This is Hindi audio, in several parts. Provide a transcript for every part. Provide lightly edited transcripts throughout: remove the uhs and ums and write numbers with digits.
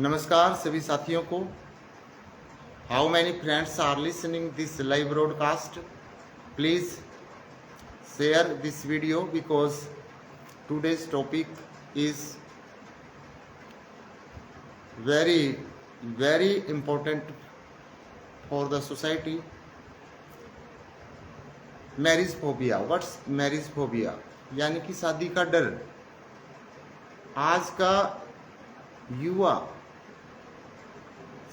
नमस्कार सभी साथियों को। How many friends are listening this live broadcast? Please share this video because today's topic is very important for the society. Marriage phobia. What's marriage phobia? यानी कि शादी का डर। आज का युवा,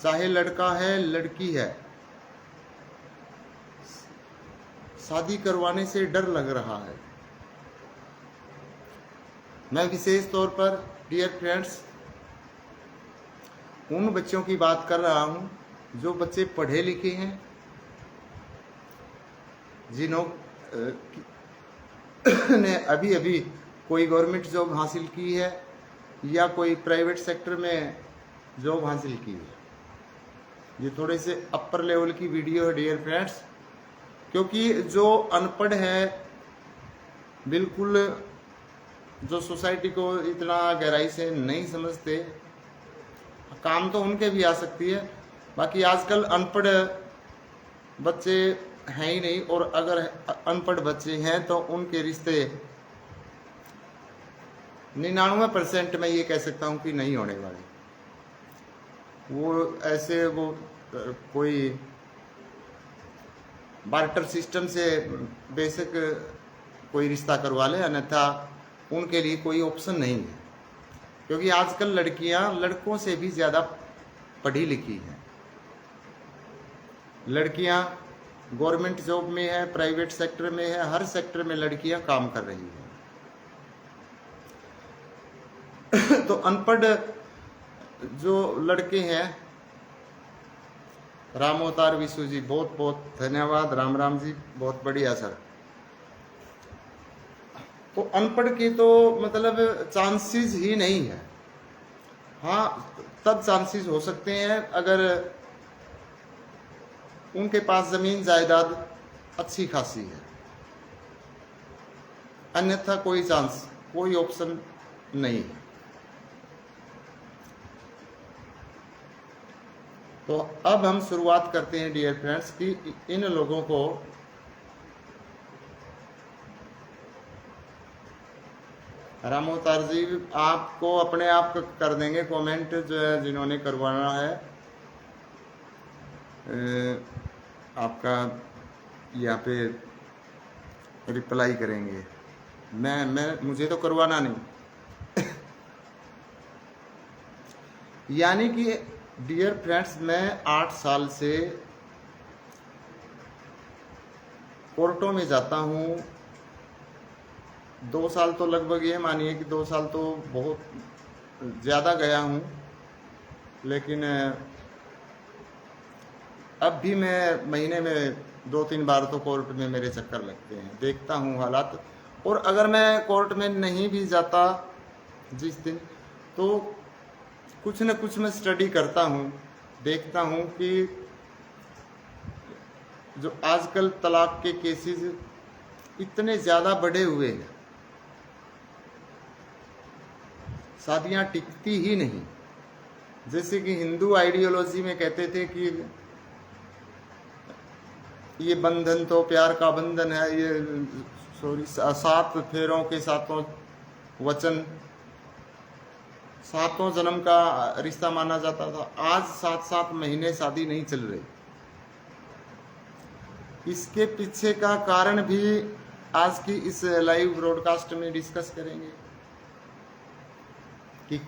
चाहे लड़का है लड़की है, शादी करवाने से डर लग रहा है। मैं विशेष तौर पर डियर फ्रेंड्स उन बच्चों की बात कर रहा हूं जो बच्चे पढ़े लिखे हैं, ने अभी अभी कोई गवर्नमेंट जॉब हासिल की है या कोई प्राइवेट सेक्टर में जॉब हासिल की है। ये थोड़े से अपर लेवल की वीडियो है डियर फ्रेंड्स, क्योंकि जो अनपढ़ है, बिल्कुल जो सोसाइटी को इतना गहराई से नहीं समझते, काम तो उनके भी आ सकती है, बाकी आजकल अनपढ़ बच्चे हैं ही नहीं, और अगर अनपढ़ बच्चे हैं तो उनके रिश्ते 99% मैं ये कह सकता हूँ कि नहीं होने वाले। वो ऐसे कोई बार्टर सिस्टम से बेसिक कोई रिश्ता करवा ले, अन्यथा उनके लिए कोई ऑप्शन नहीं है, क्योंकि आजकल लड़कियां लड़कों से भी ज़्यादा पढ़ी लिखी हैं। लड़कियां गवर्नमेंट जॉब में है, प्राइवेट सेक्टर में है, हर सेक्टर में लड़कियां काम कर रही हैं। तो अनपढ़ जो लड़के हैं, राम अवतार विशु जी बहुत बहुत धन्यवाद। राम राम जी बहुत बढ़िया सर। तो अनपढ़ के तो मतलब चांसेस ही नहीं है। हाँ, तब चांसेस हो सकते हैं अगर उनके पास जमीन जायदाद अच्छी खासी है, अन्यथा कोई चांस, कोई ऑप्शन नहीं है। तो अब हम शुरुआत करते हैं डियर फ्रेंड्स कि इन लोगों को रामोतार जी आपको अपने आप कर देंगे कमेंट, जो है जिन्होंने करवाना है आपका यहाँ पे रिप्लाई करेंगे। मैं मुझे तो करवाना नहीं। यानी कि डियर फ्रेंड्स मैं 8 साल से कोर्टों में जाता हूँ। 2 साल तो लगभग, ये मानिए कि 2 साल तो बहुत ज़्यादा गया हूँ, लेकिन अब भी मैं महीने में 2-3 बार तो कोर्ट में मेरे चक्कर लगते हैं, देखता हूँ हालात। और अगर मैं कोर्ट में नहीं भी जाता जिस दिन, तो कुछ न कुछ मैं स्टडी करता हूँ, देखता हूँ कि जो आजकल तलाक के केसेस इतने ज़्यादा बढ़े हुए हैं, शादियाँ टिकती ही नहीं। जैसे कि हिंदू आइडियोलॉजी में कहते थे कि ये बंधन तो प्यार का बंधन है, ये 7 फेरों के 7 वचन, 7 जन्म का रिश्ता माना जाता था। आज 7-7 महीने शादी नहीं चल रही। इसके पीछे का कारण भी आज की इस लाइव ब्रॉडकास्ट में डिस्कस करेंगे कि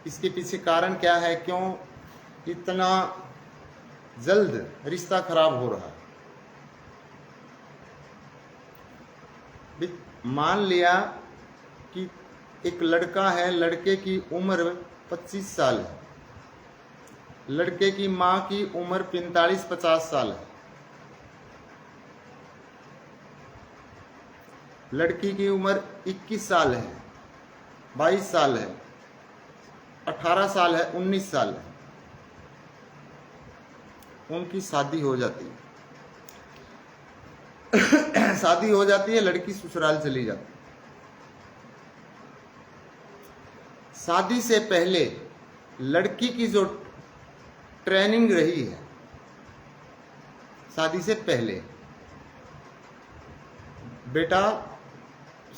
इसके पीछे कारण क्या है, क्यों इतना जल्द रिश्ता खराब हो रहा है। मान लिया कि एक लड़का है, लड़के की उम्र 25 साल है, लड़के की माँ की उम्र 45-50 साल है, लड़की की उम्र 21 साल है, 22 साल है, 18 साल है, 19 साल है, उनकी शादी हो जाती है। शादी हो जाती है, लड़की ससुराल चली जाती है। शादी से पहले लड़की की जो ट्रेनिंग रही है शादी से पहले, बेटा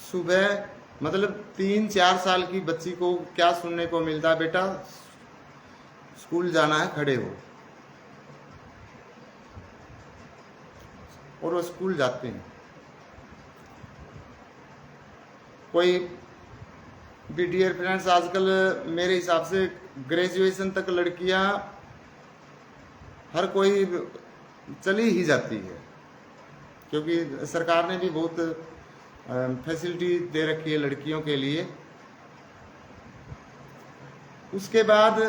सुबह मतलब 3-4 साल की बच्ची को क्या सुनने को मिलता है, बेटा स्कूल जाना है, खड़े हो, और वो स्कूल जाते हैं। कोई भी डियर फ्रेंड्स, आजकल मेरे हिसाब से ग्रेजुएशन तक लड़कियां हर कोई चली ही जाती है, क्योंकि सरकार ने भी बहुत फैसिलिटी दे रखी है लड़कियों के लिए। उसके बाद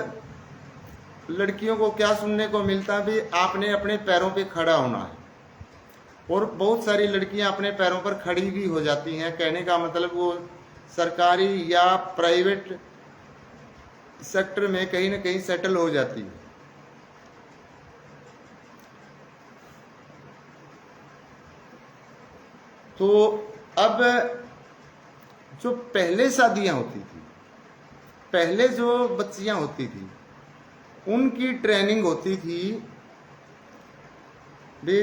लड़कियों को क्या सुनने को मिलता भी, आपने अपने पैरों पे खड़ा होना है, और बहुत सारी लड़कियां अपने पैरों पर खड़ी भी हो जाती हैं। कहने का मतलब वो सरकारी या प्राइवेट सेक्टर में कहीं ना कहीं सेटल हो जाती है। तो अब जो पहले शादियां होती थी, पहले जो बच्चियां होती थी, उनकी ट्रेनिंग होती थी भी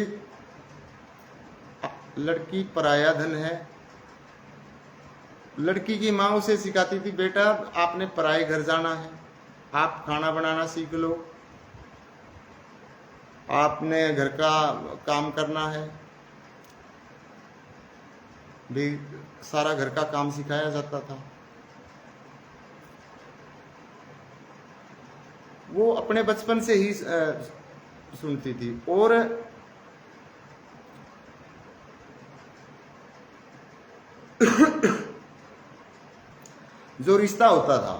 लड़की पराया धन है। लड़की की माँ उसे सिखाती थी, बेटा आपने पराए घर जाना है, आप खाना बनाना सीख लो, आपने घर का काम करना है, भी सारा घर का काम सिखाया जाता था। वो अपने बचपन से ही सुनती थी। और जो रिश्ता होता था,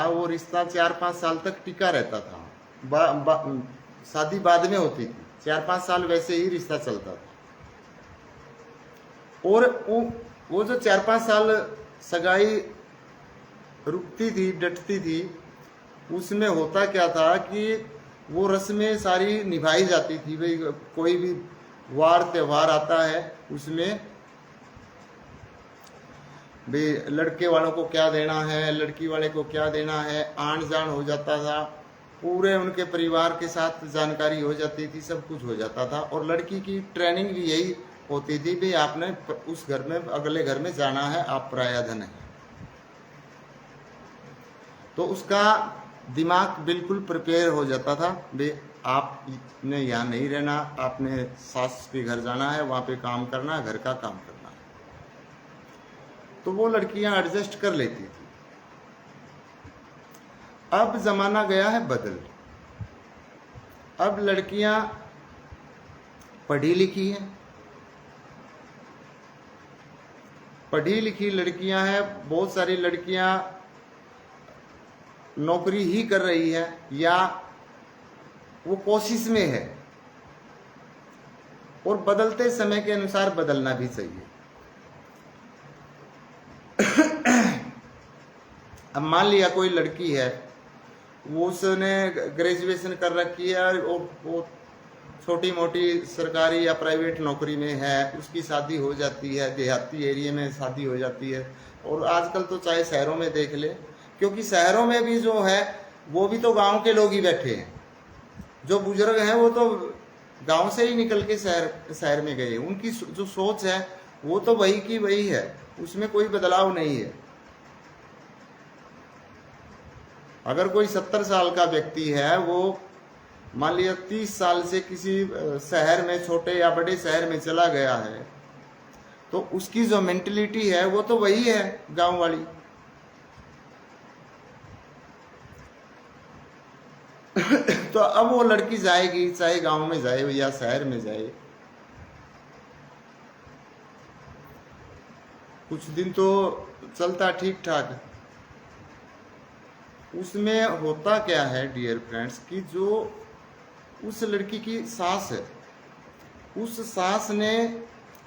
वो रिश्ता 4-5 साल तक टिका रहता था। शादी बाद में होती थी, 4-5 साल वैसे ही रिश्ता चलता था। और वो जो 4-5 साल सगाई रुकती थी, डटती थी, उसमें होता क्या था कि वो रस्में सारी निभाई जाती थी। भाई कोई भी वार त्योहार आता है, उसमें भी लड़के वालों को क्या देना है, लड़की वाले को क्या देना है, आन जान हो जाता था, पूरे उनके परिवार के साथ जानकारी हो जाती थी, सब कुछ हो जाता था। और लड़की की ट्रेनिंग भी यही होती थी, भी आपने उस घर में, अगले घर में जाना है, आप पराया धन है। तो उसका दिमाग बिल्कुल प्रिपेयर हो जाता था, भी आपने यहाँ नहीं रहना, आपने सास के घर जाना है, वहाँ पे काम करना है, घर का काम करना है। तो वो लड़कियां एडजस्ट कर लेती थी। अब जमाना गया है बदल। अब लड़कियां पढ़ी लिखी हैं, पढ़ी लिखी लड़कियां हैं, बहुत सारी लड़कियां नौकरी ही कर रही है या वो कोशिश में है। और बदलते समय के अनुसार बदलना भी चाहिए। अब मान लिया कोई लड़की है, वो उसने ग्रेजुएशन कर रखी है और वो छोटी मोटी सरकारी या प्राइवेट नौकरी में है, उसकी शादी हो जाती है, देहाती एरिया में शादी हो जाती है। और आजकल तो चाहे शहरों में देख ले, क्योंकि शहरों में भी जो है वो भी तो गांव के लोग ही बैठे हैं। जो बुजुर्ग हैं वो तो गांव से ही निकल के शहर में गए। उनकी जो सोच है वो तो वही की वही है, उसमें कोई बदलाव नहीं है। अगर कोई 70 साल का व्यक्ति है, वो मान लिया 30 साल से किसी शहर में, छोटे या बड़े शहर में चला गया है, तो उसकी जो मेंटलिटी है वो तो वही है गांव वाली। तो अब वो लड़की जाएगी, चाहे गांव में जाए या शहर में जाए, कुछ दिन तो चलता ठीक ठाक। उसमें होता क्या है डियर फ्रेंड्स, कि जो उस लड़की की सास है, उस सास ने,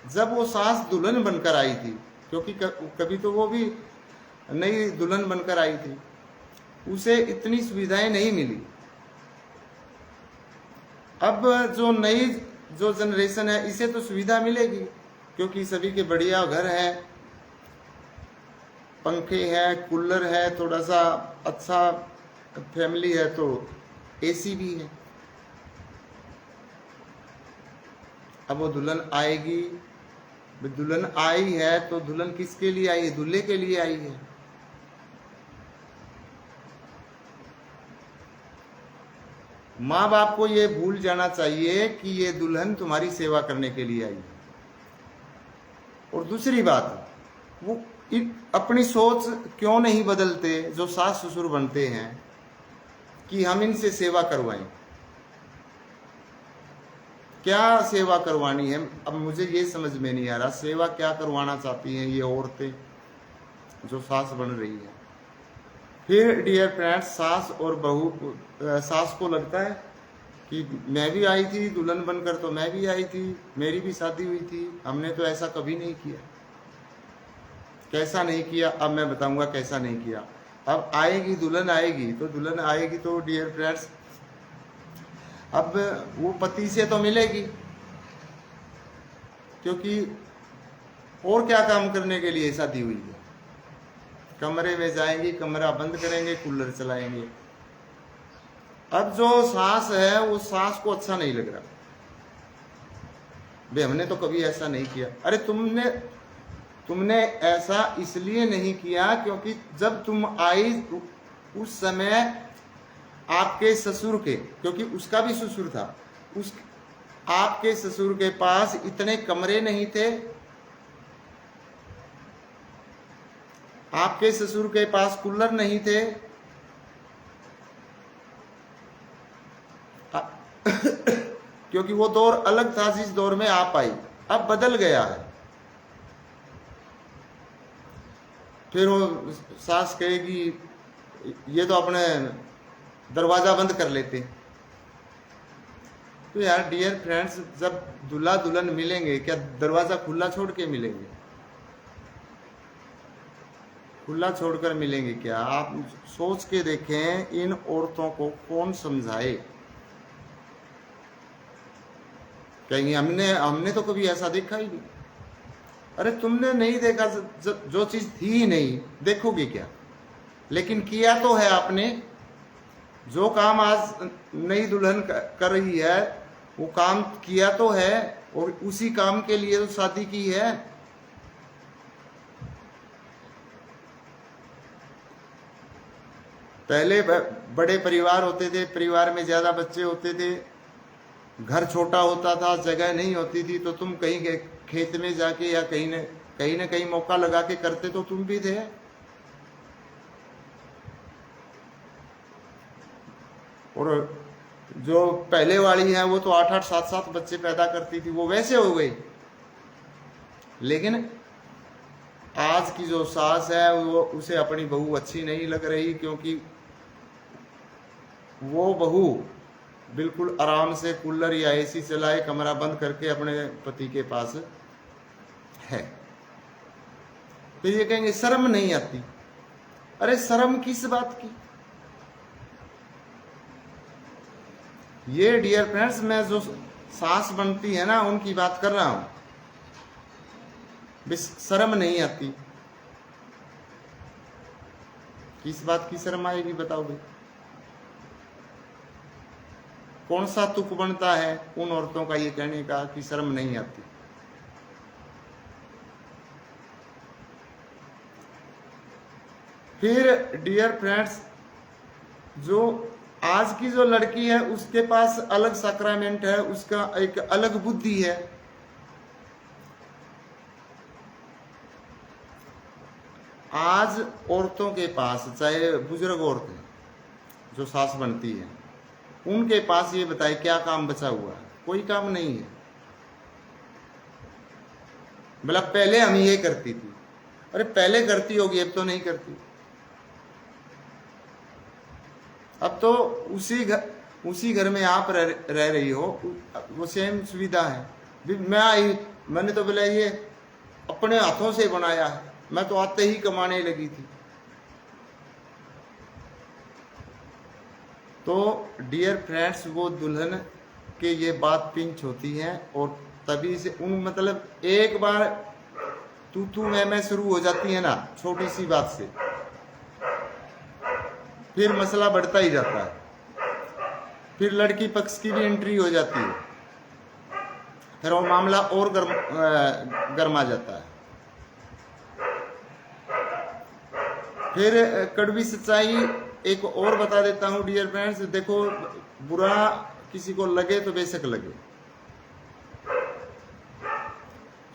जब वो सास दुल्हन बनकर आई थी, क्योंकि कभी तो वो भी नई दुल्हन बनकर आई थी, उसे इतनी सुविधाएं नहीं मिली। अब जो जनरेशन है, इसे तो सुविधा मिलेगी, क्योंकि सभी के बढ़िया घर हैं, पंखे हैं, कूलर है, थोड़ा सा अच्छा फैमिली है तो एसी भी है। अब वो दुल्हन आएगी, दुल्हन आई है तो दुल्हन किसके लिए आई है? दूल्हे के लिए आई है। माँ बाप को ये भूल जाना चाहिए कि ये दुल्हन तुम्हारी सेवा करने के लिए आई है। और दूसरी बात, वो अपनी सोच क्यों नहीं बदलते जो सास ससुर बनते हैं कि हम इनसे सेवा करवाएं। क्या सेवा करवानी है? अब मुझे ये समझ में नहीं आ रहा, सेवा क्या करवाना चाहती हैं ये औरतें जो सास बन रही है। फिर डियर फ्रेंड्स, सास और बहू, सास को लगता है कि मैं भी आई थी दुल्हन बनकर, तो मैं भी आई थी, मेरी भी शादी हुई थी, हमने तो ऐसा कभी नहीं किया। कैसा नहीं किया? अब मैं बताऊंगा कैसा नहीं किया। अब आएगी दुल्हन, आएगी तो डियर फ्रेंड्स, अब वो पति से तो मिलेगी, क्योंकि और क्या काम करने के लिए शादी हुई है। कमरे में जाएंगी, कमरा बंद करेंगे, कूलर चलाएंगे। अब जो सास है वो सास को अच्छा नहीं लग रहा, भाई हमने तो कभी ऐसा नहीं किया। अरे तुमने ऐसा इसलिए नहीं किया क्योंकि जब तुम आई उस समय आपके ससुर के, क्योंकि उसका भी ससुर था, उस आपके ससुर के पास इतने कमरे नहीं थे, आपके ससुर के पास कूलर नहीं थे, क्योंकि वो दौर अलग था जिस दौर में आप आई। अब बदल गया है। फिर वो सास कहेगी ये तो अपने दरवाजा बंद कर लेते। तो यार डियर फ्रेंड्स, जब दूल्हा दुल्हन मिलेंगे क्या दरवाजा खुला छोड़ के मिलेंगे? खुला छोड़कर मिलेंगे क्या? आप सोच के देखें, इन औरतों को कौन समझाए? कहेंगे हमने तो कभी ऐसा देखा ही नहीं। अरे तुमने नहीं देखा, जो चीज थी ही नहीं, देखोगे क्या? लेकिन किया तो है आपने। जो काम आज नई दुल्हन कर रही है वो काम किया तो है, और उसी काम के लिए तो शादी की है। पहले बड़े परिवार होते थे, परिवार में ज्यादा बच्चे होते थे, घर छोटा होता था, जगह नहीं होती थी, तो तुम कहीं खेत में जाके या कहीं न कहीं मौका लगा के करते तो तुम भी थे। और जो पहले वाली है वो तो 8-8 7-7 बच्चे पैदा करती थी, वो वैसे हो गई। लेकिन आज की जो सास है वो उसे अपनी बहू अच्छी नहीं लग रही, क्योंकि वो बहू बिल्कुल आराम से कूलर या एसी चलाए, कमरा बंद करके अपने पति के पास है। तो ये कहेंगे शर्म नहीं आती। अरे शर्म किस बात की? ये डियर फ्रेंड्स, मैं जो सास बनती है ना उनकी बात कर रहा हूं। शर्म नहीं आती। किस बात की शर्म आएगी बताओ भाई? कौन सा तुक बनता है उन औरतों का ये कहने का कि शर्म नहीं आती? फिर डियर फ्रेंड्स, जो आज की जो लड़की है उसके पास अलग सैक्रामेंट है, उसका एक अलग बुद्धि है। आज औरतों के पास, चाहे बुजुर्ग औरतें जो सास बनती है, उनके पास ये बताए क्या काम बचा हुआ है? कोई काम नहीं है। मतलब पहले हम ये करती थी। अरे पहले करती होगी, अब तो नहीं करती। अब तो उसी घर में आप रह रही हो, वो सेम सुविधा है। मैं आई, मैंने तो बोला ये अपने हाथों से बनाया है, मैं तो आते ही कमाने लगी थी। तो डियर फ्रेंड्स, वो दुल्हन के ये बात पिंच होती है, और तभी से उन मतलब एक बार तू मैं शुरू हो जाती है ना छोटी सी बात से, फिर मसला बढ़ता ही जाता है, फिर लड़की पक्ष की भी एंट्री हो जाती है, फिर वो मामला और गर्मा जाता है। फिर कड़वी सच्चाई एक और बता देता हूं डियर फ्रेंड्स, देखो बुरा किसी को लगे तो बेशक लगे,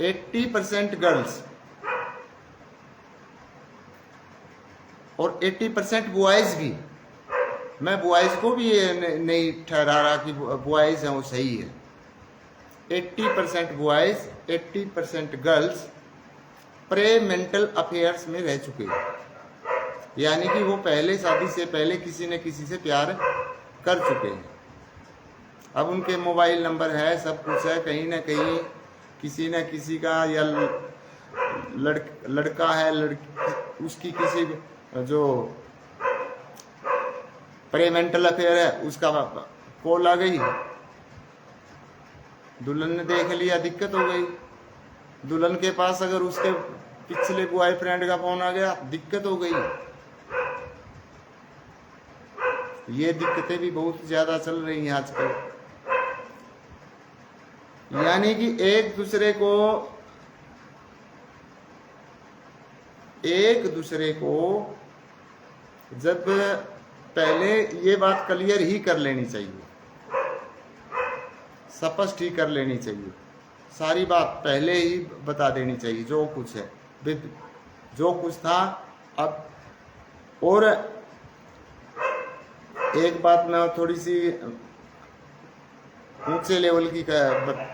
80% गर्ल्स और 80% बॉयज भी, मैं बॉयज को भी नहीं ठहरा रहा कि बॉयज हैं वो सही है, 80% boys 80% girls pre mental affairs में रह चुके हैं, यानी कि वो पहले शादी से पहले किसी न किसी से प्यार कर चुके हैं। अब उनके मोबाइल नंबर है, सब कुछ है, कहीं ना कहीं किसी न किसी का, या लड़का है लड़की, उसकी किसी जो प्रे मेंटल अफेयर है उसका कॉल आ गई, दुल्हन ने देख लिया, दिक्कत हो गई। दुल्हन के पास अगर उसके पिछले बॉयफ्रेंड का फोन आ गया, दिक्कत हो गई। ये दिक्कतें भी बहुत ज्यादा चल रही हैं आजकल, यानी कि एक दूसरे को जब पहले ये बात क्लियर ही कर लेनी चाहिए, स्पष्ट ही कर लेनी चाहिए, सारी बात पहले ही बता देनी चाहिए, जो कुछ है, जो कुछ था अब। और एक बात मैं थोड़ी सी ऊंचे लेवल की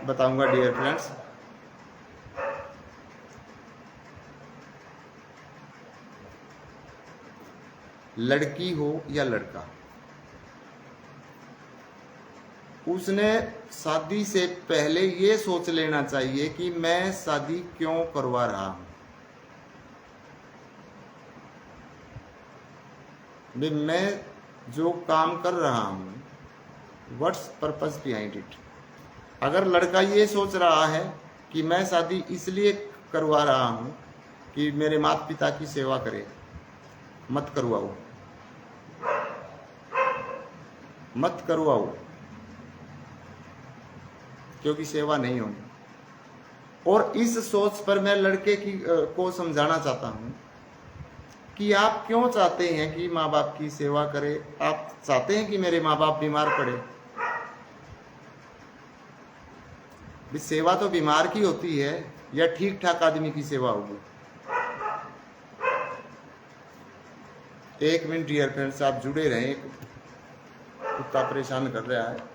बताऊंगा डियर फ्रेंड्स, लड़की हो या लड़का, उसने शादी से पहले ये सोच लेना चाहिए कि मैं शादी क्यों करवा रहा हूं, मैं जो काम कर रहा हूं, व्हाट्स पर्पस बिहाइंड इट। अगर लड़का ये सोच रहा है कि मैं शादी इसलिए करवा रहा हूं कि मेरे माता पिता की सेवा करे, मत करवाओ, क्योंकि सेवा नहीं होनी। और इस सोच पर मैं लड़के को समझाना चाहता हूं कि आप क्यों चाहते हैं कि माँ बाप की सेवा करे, आप चाहते हैं कि मेरे माँ बाप बीमार पड़े? सेवा तो बीमार की होती है या ठीक ठाक आदमी की सेवा होगी? एक मिनट डियर फ्रेंड्स, आप जुड़े रहें, कुत्ता परेशान कर रहा है।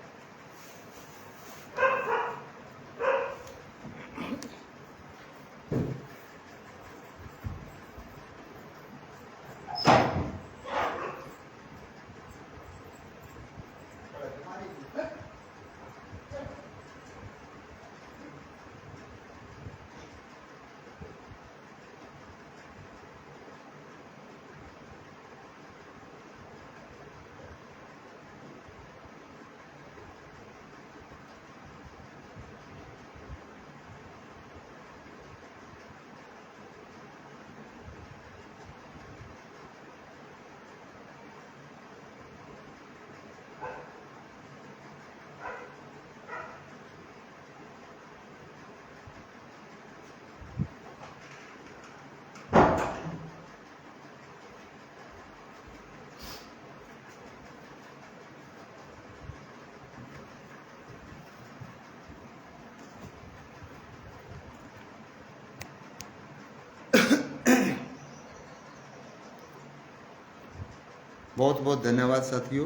बहुत बहुत धन्यवाद साथियों।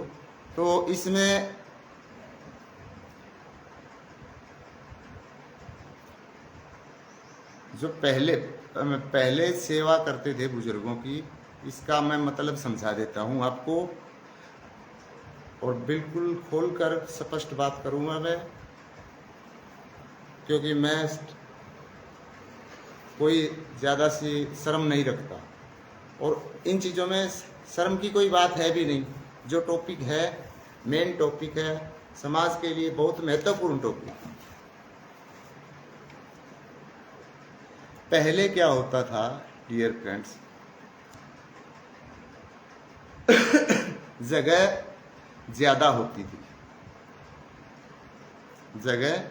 तो इसमें जो पहले सेवा करते थे बुजुर्गों की, इसका मैं मतलब समझा देता हूं आपको, और बिल्कुल खोलकर स्पष्ट बात करूंगा मैं, क्योंकि मैं कोई ज़्यादा सी शर्म नहीं रखता, और इन चीज़ों में शर्म की कोई बात है भी नहीं। जो टॉपिक है, मेन टॉपिक है, समाज के लिए बहुत महत्वपूर्ण टॉपिक। पहले क्या होता था डियर फ्रेंड्स, जगह ज्यादा होती थी, जगह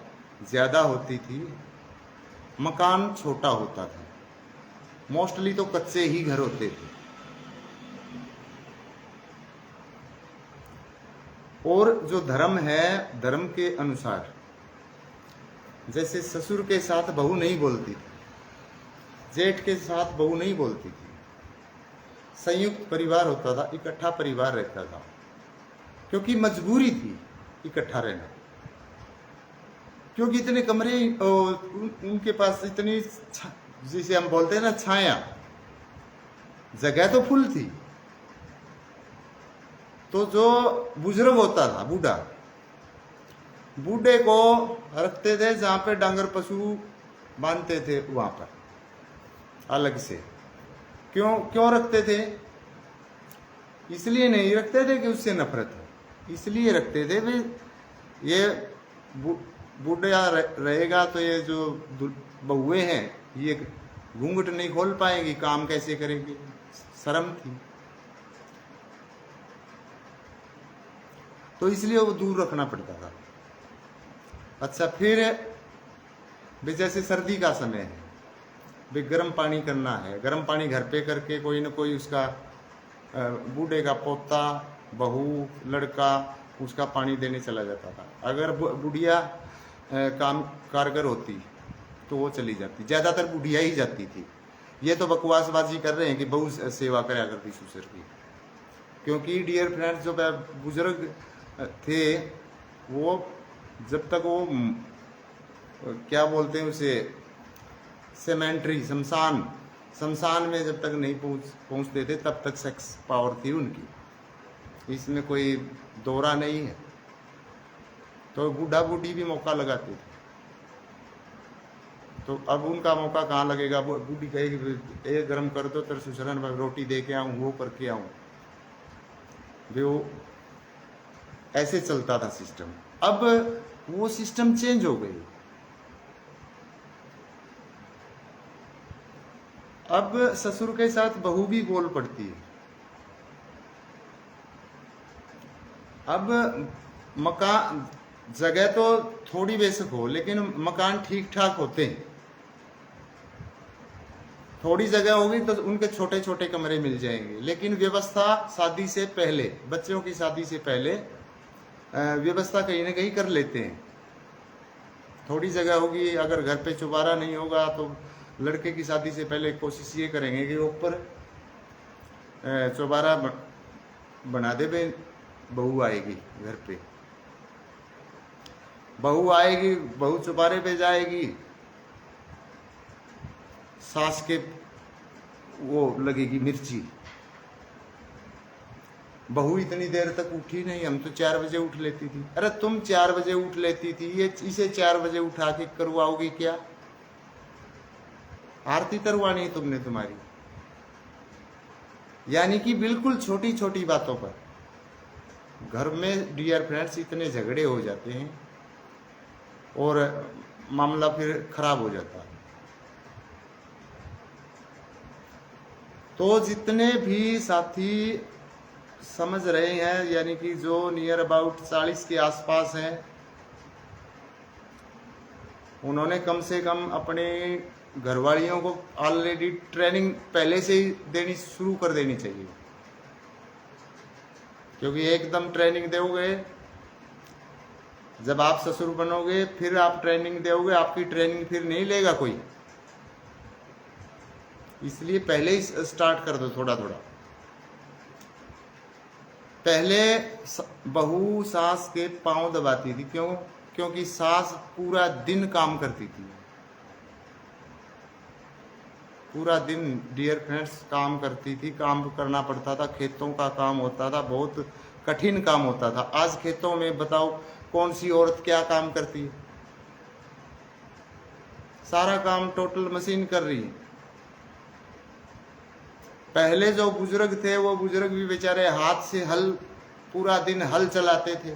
ज्यादा होती थी, मकान छोटा होता था, मोस्टली तो कच्चे ही घर होते थे, और जो धर्म है, धर्म के अनुसार जैसे ससुर के साथ बहू नहीं बोलती थी, जेठ के साथ बहू नहीं बोलती थी, संयुक्त परिवार होता था, इकट्ठा परिवार रहता था, क्योंकि मजबूरी थी इकट्ठा रहना, क्योंकि इतने कमरे उनके पास इतनी, जिसे हम बोलते हैं ना छाया, जगह तो फुल थी। तो जो बुजुर्ग होता था, बूढ़ा, बूढ़े को रखते थे जहां पे डांगर पशु बांधते थे, वहां पर अलग से। क्यों रखते थे? इसलिए नहीं रखते थे कि उससे नफरत है, इसलिए रखते थे भाई ये बूढ़ा रहेगा तो ये जो बहुएं हैं ये घूंघट नहीं खोल पाएंगी, काम कैसे करेंगी, शर्म थी, तो इसलिए वो दूर रखना पड़ता था। अच्छा, फिर भी जैसे सर्दी का समय है, भी गर्म पानी करना है, गर्म पानी घर पे करके कोई ना कोई उसका बूढ़े का पोता, बहू, लड़का उसका पानी देने चला जाता था। अगर बुढ़िया काम कारगर होती तो वो चली जाती, ज्यादातर बुढ़िया ही जाती थी। ये तो बकवासबाजी कर रहे हैं कि बहू सेवा करा करती ससुर की, क्योंकि डियर फ्रेंड्स जो बुजुर्ग थे वो जब तक वो क्या बोलते हैं उसे, सेमेंट्री, शमशान में जब तक नहीं पहुंचते थे तब तक सेक्स पावर थी उनकी, इसमें कोई दौरा नहीं है। तो बूढ़ा बूढ़ी भी मौका लगाते थे, तो अब उनका मौका कहाँ लगेगा? बूढ़ी कहेगी एक गर्म कर दो तेरे ससुरन में रोटी दे के आऊँ, वो करके आऊँ, वो ऐसे चलता था सिस्टम। अब वो सिस्टम चेंज हो गई, अब ससुर के साथ बहू भी बोल पड़ती है। अब मकान, जगह तो थोड़ी बेशक हो लेकिन मकान ठीक ठाक होते हैं, थोड़ी जगह होगी तो उनके छोटे छोटे कमरे मिल जाएंगे, लेकिन व्यवस्था शादी से पहले, बच्चों की शादी से पहले व्यवस्था कहीं ना कहीं कर लेते हैं। थोड़ी जगह होगी, अगर घर पे चौबारा नहीं होगा तो लड़के की शादी से पहले कोशिश ये करेंगे कि ऊपर चौबारा बना दे, बहू आएगी घर पे, बहू आएगी, बहू चौबारे पे जाएगी, सास के वो लगेगी मिर्ची, बहू इतनी देर तक उठी नहीं, हम तो 4 बजे उठ लेती थी। अरे तुम 4 बजे उठ लेती थी, ये इसे 4 बजे उठा के करवाओगी क्या? आरती करवानी है तुमने तुम्हारी। यानी कि बिल्कुल छोटी छोटी बातों पर घर में डियर फ्रेंड्स इतने झगड़े हो जाते हैं और मामला फिर खराब हो जाता है। तो जितने भी साथी समझ रहे हैं, यानी कि जो नियर अबाउट 40 के आसपास हैं, उन्होंने कम से कम अपने घरवालियों को ऑलरेडी ट्रेनिंग पहले से ही देनी शुरू कर देनी चाहिए, क्योंकि एकदम ट्रेनिंग दोगे, जब आप ससुर बनोगे फिर आप ट्रेनिंग दोगे, आपकी ट्रेनिंग फिर नहीं लेगा कोई, इसलिए पहले ही स्टार्ट कर दो थोड़ा थोड़ा। पहले बहू सास के पांव दबाती थी, क्यों? क्योंकि सास पूरा दिन काम करती थी, पूरा दिन डियर फ्रेंड्स काम करती थी, काम करना पड़ता था, खेतों का काम होता था, बहुत कठिन काम होता था। आज खेतों में बताओ कौन सी औरत क्या काम करती है? सारा काम टोटल मशीन कर रही है। पहले जो बुजुर्ग थे वो बुजुर्ग भी बेचारे हाथ से हल, पूरा दिन हल चलाते थे,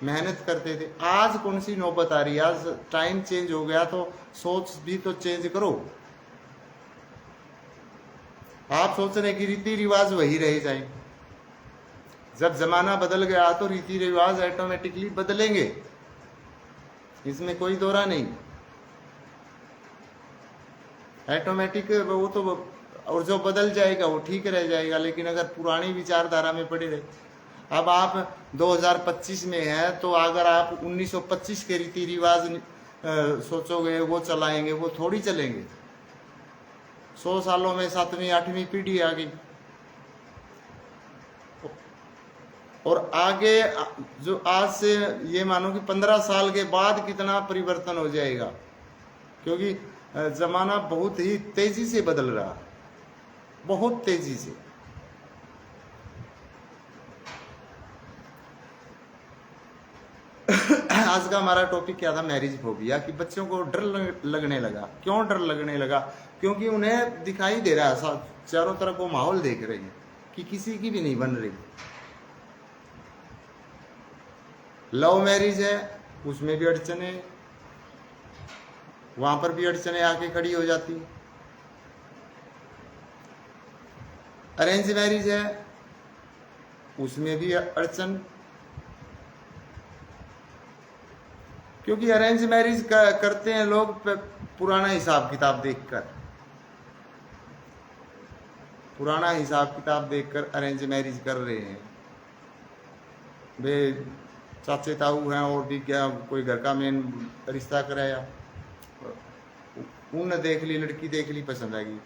मेहनत करते थे। आज कौन सी नौबत आ रही है? आज टाइम चेंज हो गया तो सोच भी तो चेंज करो। आप सोच रहे कि रीति रिवाज वही रह जाए। जब जमाना बदल गया तो रीति रिवाज ऑटोमेटिकली बदलेंगे, इसमें कोई दोरा नहीं। ऑटोमेटिक वो तो, और जो बदल जाएगा वो ठीक रह जाएगा। लेकिन अगर पुरानी विचारधारा में पड़े रहे, अब आप 2025 में है तो अगर आप 1925 के रीति रिवाज सोचोगे वो चलाएंगे, वो थोड़ी चलेंगे। 100 सालों में 7वीं 8वीं पीढ़ी आ गई, और आगे जो आज से ये मानो कि 15 साल के बाद कितना परिवर्तन हो जाएगा, क्योंकि जमाना बहुत ही तेजी से बदल रहा है, बहुत तेजी से। आज का हमारा टॉपिक क्या था? मैरिज फोबिया, कि बच्चों को डर लगने लगा। क्यों डर लगने लगा? क्योंकि उन्हें दिखाई दे रहा है, चारों तरफ वो माहौल देख रहे हैं कि किसी की भी नहीं बन रही। लव मैरिज है, उसमें भी अड़चने, वहां पर भी अड़चने आके खड़ी हो जाती। अरेंज मैरिज है, उसमें भी अड़चन, क्योंकि अरेंज मैरिज करते हैं लोग पुराना हिसाब किताब देखकर, पुराना हिसाब किताब देखकर अरेंज मैरिज कर रहे हैं। वे चाचे ताऊ हैं और भी क्या, कोई घर का मेन रिश्ता कराया, उन्हें देख ली, लड़की देख ली, पसंद आ गई।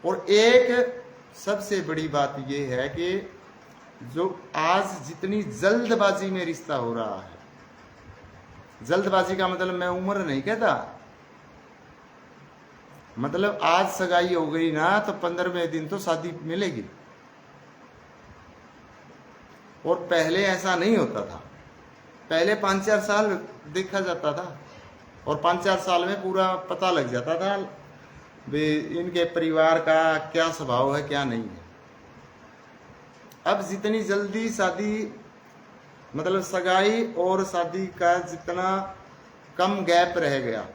और एक सबसे बड़ी बात यह है कि जो आज जितनी जल्दबाजी में रिश्ता हो रहा है, जल्दबाजी का मतलब मैं उम्र नहीं कहता, मतलब आज सगाई हो गई ना तो 15वें दिन तो शादी मिलेगी। और पहले ऐसा नहीं होता था, पहले 5-4 साल देखा जाता था, और 5-4 साल में पूरा पता लग जाता था वे इनके परिवार का क्या स्वभाव है, क्या नहीं है। अब जितनी जल्दी शादी, मतलब सगाई और शादी का जितना कम गैप रह गया,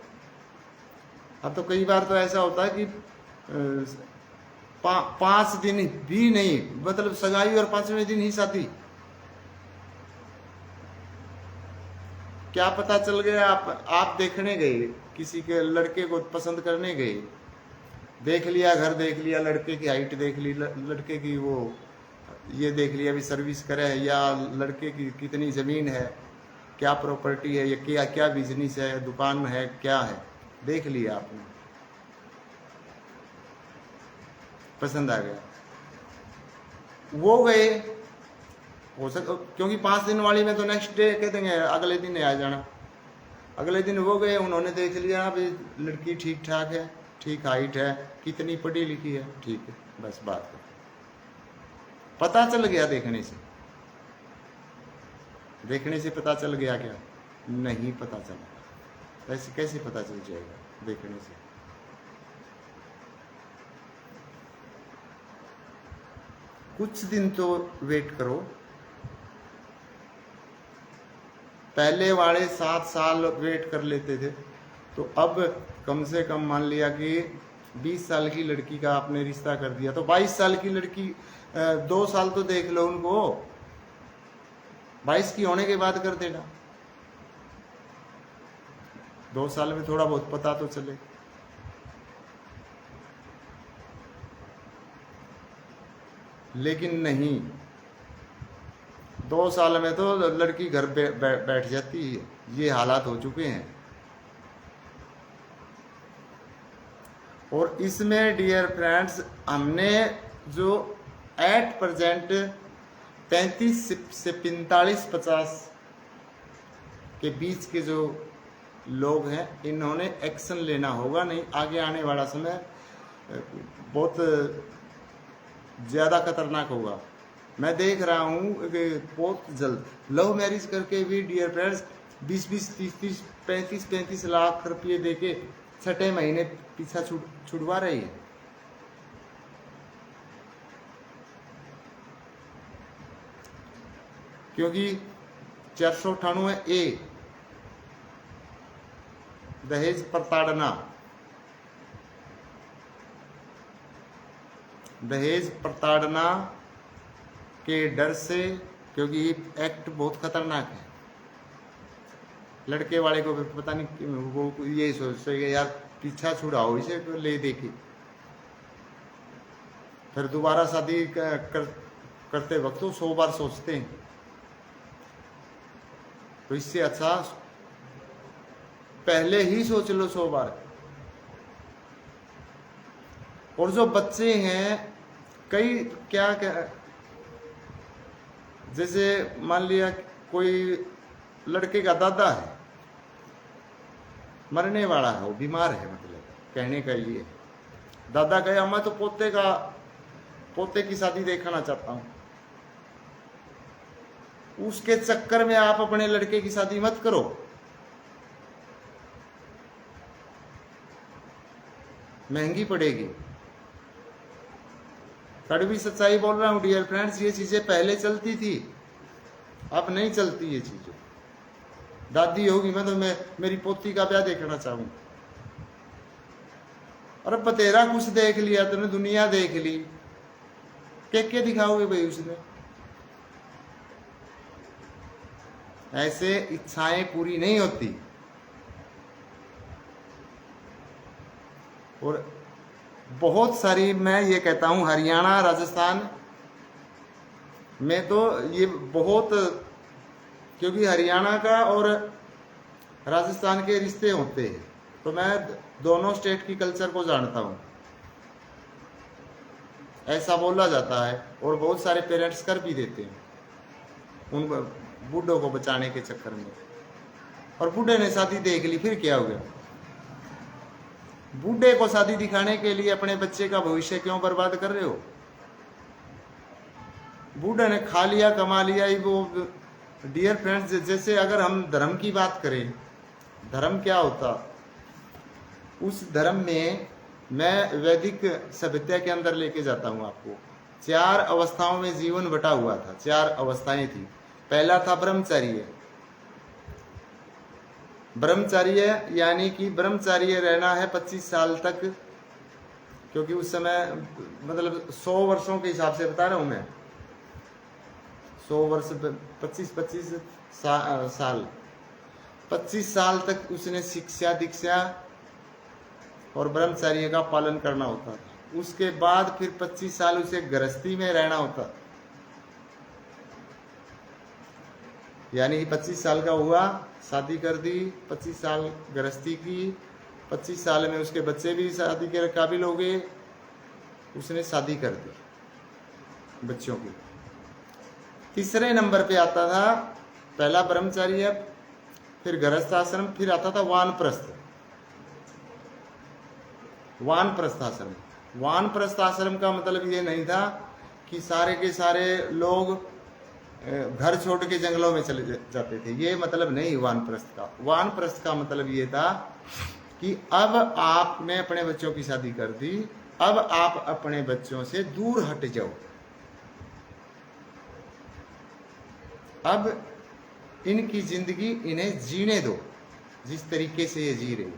अब तो कई बार तो ऐसा होता है कि 5 दिन भी नहीं, मतलब सगाई और 5वें दिन ही शादी। क्या पता चल गया, आप देखने गए, किसी के लड़के को पसंद करने गए, देख लिया, घर देख लिया, लड़के की हाइट देख ली, लड़के की वो ये देख लिया भी सर्विस करे, या लड़के की कितनी ज़मीन है, क्या प्रॉपर्टी है, या क्या क्या बिजनेस है, दुकान है, क्या है, देख लिया आपने, पसंद आ गया, वो गए। हो सक क्योंकि 5 दिन वाली में तो नेक्स्ट डे कह देंगे अगले दिन आ जाना। अगले दिन वो गए, उन्होंने देख लिया भाई लड़की ठीक ठाक है, ठीक हाइट है, कितनी पढ़ी लिखी है, ठीक है, बस बात कर। पता चल गया देखने से, देखने से पता चल गया क्या? नहीं पता चला। ऐसे कैसे पता चल जाएगा देखने से? कुछ दिन तो वेट करो। पहले वाले 7 साल वेट कर लेते थे, तो अब कम से कम मान लिया कि 20 साल की लड़की का आपने रिश्ता कर दिया, तो 22 साल की लड़की 2 साल तो देख लो उनको, 22 की होने के बाद कर देना, 2 साल में थोड़ा बहुत पता तो चले। लेकिन नहीं, 2 साल में तो लड़की घर बैठ जाती है, ये हालात हो चुके हैं। और इसमें डियर फ्रेंड्स, हमने जो एट प्रेजेंट 35 से 45-50 के बीच के जो लोग हैं, इन्होंने एक्शन लेना होगा, नहीं आगे आने वाला समय बहुत ज़्यादा खतरनाक होगा। मैं देख रहा हूँ कि बहुत जल्द लव मैरिज करके भी डियर फ्रेंड्स 20-20, 30-30, 35-35 लाख रुपये देके 6 महीने पीछा छुड़वा रही है। क्योंकि 498 ए, दहेज प्रताड़ना। दहेज प्रताड़ना के डर से, क्योंकि ये एक्ट बहुत खतरनाक है। लड़के वाले को पता नहीं, वो ये सोचते हैं यार पीछा छुड़ाओ इसे, तो ले दे के फिर दोबारा शादी करते वक्त तो 100 बार सोचते हैं। तो इससे अच्छा पहले ही सोच लो 100 बार। और जो बच्चे हैं कई क्या जैसे मान लिया कोई लड़के का दादा है, मरने वाला है, वो बीमार है, मतलब कहने का ये है। दादा कहे मैं तो पोते की शादी देखना चाहता हूं। उसके चक्कर में आप अपने लड़के की शादी मत करो। महंगी पड़ेगी। कड़वी सच्चाई बोल रहा हूं डियर फ्रेंड्स, ये चीजें पहले चलती थी, अब नहीं चलती ये चीजें। दादी होगी मैं तो मेरी पोती का ब्याह देखना चाहूंगा। और बतेरा कुछ देख लिया तुमने, दुनिया देख ली, क्या दिखाओगे भाई उसने? ऐसे इच्छाएं पूरी नहीं होती। और बहुत सारी, मैं ये कहता हूं हरियाणा राजस्थान में तो ये बहुत, क्योंकि हरियाणा का और राजस्थान के रिश्ते होते हैं, तो मैं दोनों स्टेट की कल्चर को जानता हूं। ऐसा बोला जाता है और बहुत सारे पेरेंट्स कर भी देते हैं उन बूढ़ों को बचाने के चक्कर में। और बूढ़े ने शादी देख ली, फिर क्या हो गया? बूढ़े को शादी दिखाने के लिए अपने बच्चे का भविष्य क्यों बर्बाद कर रहे हो? बूढ़े ने खा लिया, कमा लिया। वो डियर फ्रेंड्स, जैसे अगर हम धर्म की बात करें, धर्म क्या होता, उस धर्म में मैं वैदिक सभ्यता के अंदर लेके जाता हूं आपको। 4 अवस्थाओं में जीवन बटा हुआ था, 4 अवस्थाएं थी। पहला था ब्रह्मचर्य। ब्रह्मचर्य यानी कि ब्रह्मचर्य रहना है 25 साल तक, क्योंकि उस समय मतलब 100 वर्षों के हिसाब से बता रहा हूं मैं। 100 वर्ष 25 साल 25 साल तक उसने शिक्षा दीक्षा और ब्रह्मचर्य का पालन करना होता था। उसके बाद फिर 25 साल उसे गृहस्थी में रहना होता, यानी 25 साल का हुआ, शादी कर दी, 25 साल गृहस्थी की, 25 साल में उसके बच्चे भी शादी के काबिल हो गए, उसने शादी कर दी बच्चों की। तीसरे नंबर पे आता था पहला ब्रह्मचर्य, फिर गृहस्थ आश्रम, फिर आता था वानप्रस्थ। वानप्रस्थ आश्रम, वानप्रस्थ आश्रम का मतलब ये नहीं था कि सारे के सारे लोग घर छोड़ के जंगलों में चले जाते थे, ये मतलब नहीं वानप्रस्थ का। वानप्रस्थ का मतलब ये था कि अब आपने अपने बच्चों की शादी कर दी, अब आप अपने बच्चों से दूर हट जाओ, अब इनकी जिंदगी इन्हें जीने दो जिस तरीके से ये जी रही।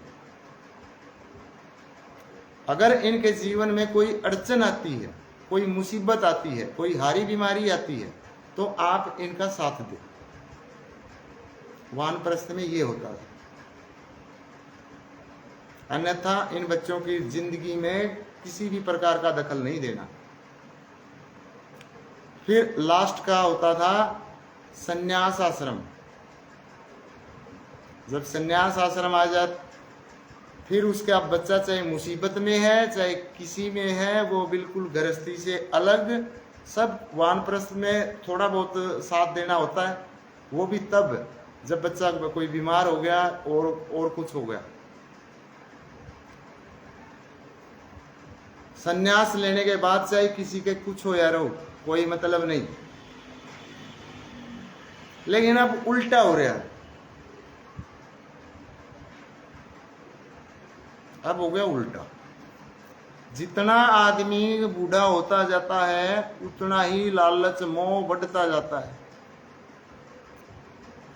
अगर इनके जीवन में कोई अड़चन आती है, कोई मुसीबत आती है, कोई हारी बीमारी आती है, तो आप इनका साथ दें। वानप्रस्थ में ये होता है, अन्यथा इन बच्चों की जिंदगी में किसी भी प्रकार का दखल नहीं देना। फिर लास्ट का होता था संन्यास आश्रम। जब संन्यास आश्रम आ जाए, फिर उसका बच्चा चाहे मुसीबत में है चाहे किसी में है, वो बिल्कुल गृहस्थी से अलग, सब वानप्रस्थ में थोड़ा बहुत साथ देना होता है, वो भी तब जब बच्चा कोई बीमार हो गया और कुछ हो गया। संन्यास लेने के बाद चाहे किसी के कुछ हो या रहो, कोई मतलब नहीं। लेकिन अब उल्टा हो रहा है, अब हो गया उल्टा। जितना आदमी बूढ़ा होता जाता है उतना ही लालच मोह बढ़ता जाता है।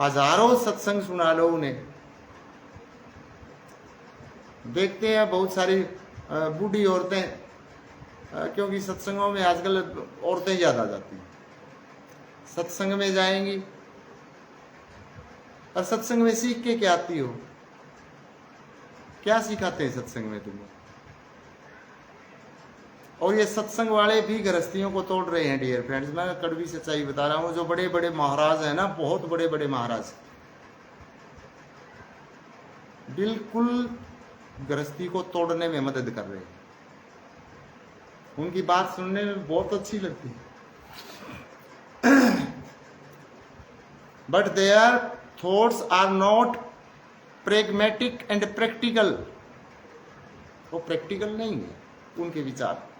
हजारों सत्संग सुना लो उन्हें। देखते हैं बहुत सारी बूढ़ी औरतें, क्योंकि सत्संगों में आजकल औरतें ज़्यादा जाती हैं, सत्संग में जाएंगी और सत्संग में सीख के क्या आती हो? क्या सिखाते हैं सत्संग में तुम्हें? और ये सत्संग वाले भी गृहस्थियों को तोड़ रहे हैं डियर फ्रेंड्स। मैं कड़वी सच्चाई बता रहा हूँ। जो बड़े बड़े महाराज हैं ना, बहुत बड़े बड़े महाराज, बिल्कुल गृहस्थी को तोड़ने में मदद कर रहे हैं। उनकी बात सुनने में बहुत अच्छी लगती है, but their thoughts are not pragmatic and practical. वो प्रैक्टिकल नहीं है उनके विचार।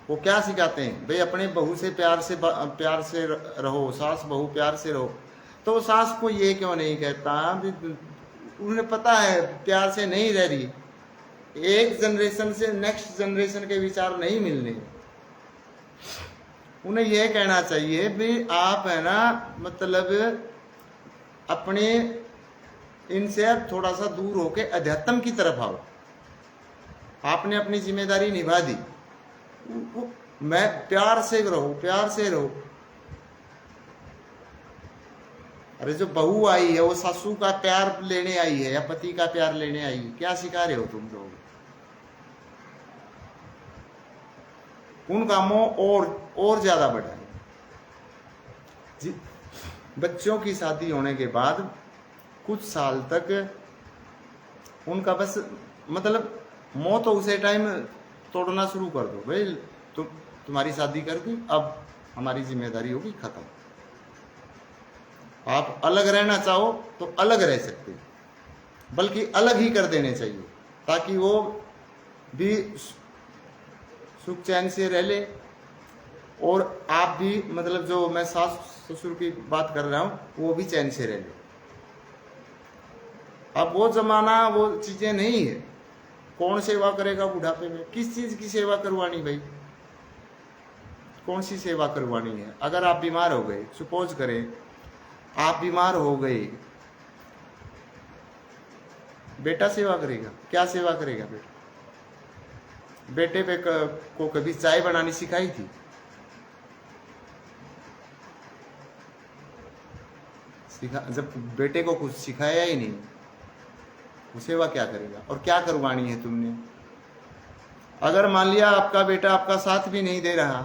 वो क्या सिखाते हैं भाई? अपने बहू से प्यार से रहो, सास बहू प्यार से रहो। तो सास को ये क्यों नहीं कहता? उन्हें पता है प्यार से नहीं रह रही, एक जनरेशन से नेक्स्ट जनरेशन के विचार नहीं मिलने। उन्हें यह कहना चाहिए भी आप है ना, मतलब अपने इनसे थोड़ा सा दूर होके अध्यात्म की तरफ आओ। आपने अपनी जिम्मेदारी निभा दी, मैं प्यार से रहो, प्यार से रहो। अरे जो बहू आई है वो सासू का प्यार लेने आई है या पति का प्यार लेने आई है? क्या सिखा रहे हो तुम लोग? उनका मोह और ज्यादा बढ़ा है। बच्चों की शादी होने के बाद कुछ साल तक उनका बस मतलब मोह तो उसे टाइम तोड़ना शुरू कर दो भाई। तुम्हारी शादी कर दी, अब हमारी जिम्मेदारी होगी खत्म। आप अलग रहना चाहो तो अलग रह सकते, बल्कि अलग ही कर देने चाहिए, ताकि वो भी सुख चैन से रह ले और आप भी, मतलब जो मैं सास ससुर की बात कर रहा हूँ, वो भी चैन से रह ले। अब वो जमाना, वो चीजें नहीं है। कौन सेवा करेगा बुढ़ापे में? किस चीज की सेवा करवानी भाई? कौन सी सेवा करवानी है? अगर आप बीमार हो गए, सपोज करें आप बीमार हो गए, बेटा सेवा करेगा? क्या सेवा करेगा बेटा? बेटे पे को कभी चाय बनानी सिखाई थी? जब बेटे को कुछ सिखाया ही नहीं, वो सेवा क्या करेगा? और क्या करवानी है तुमने? अगर मान लिया आपका बेटा आपका साथ भी नहीं दे रहा,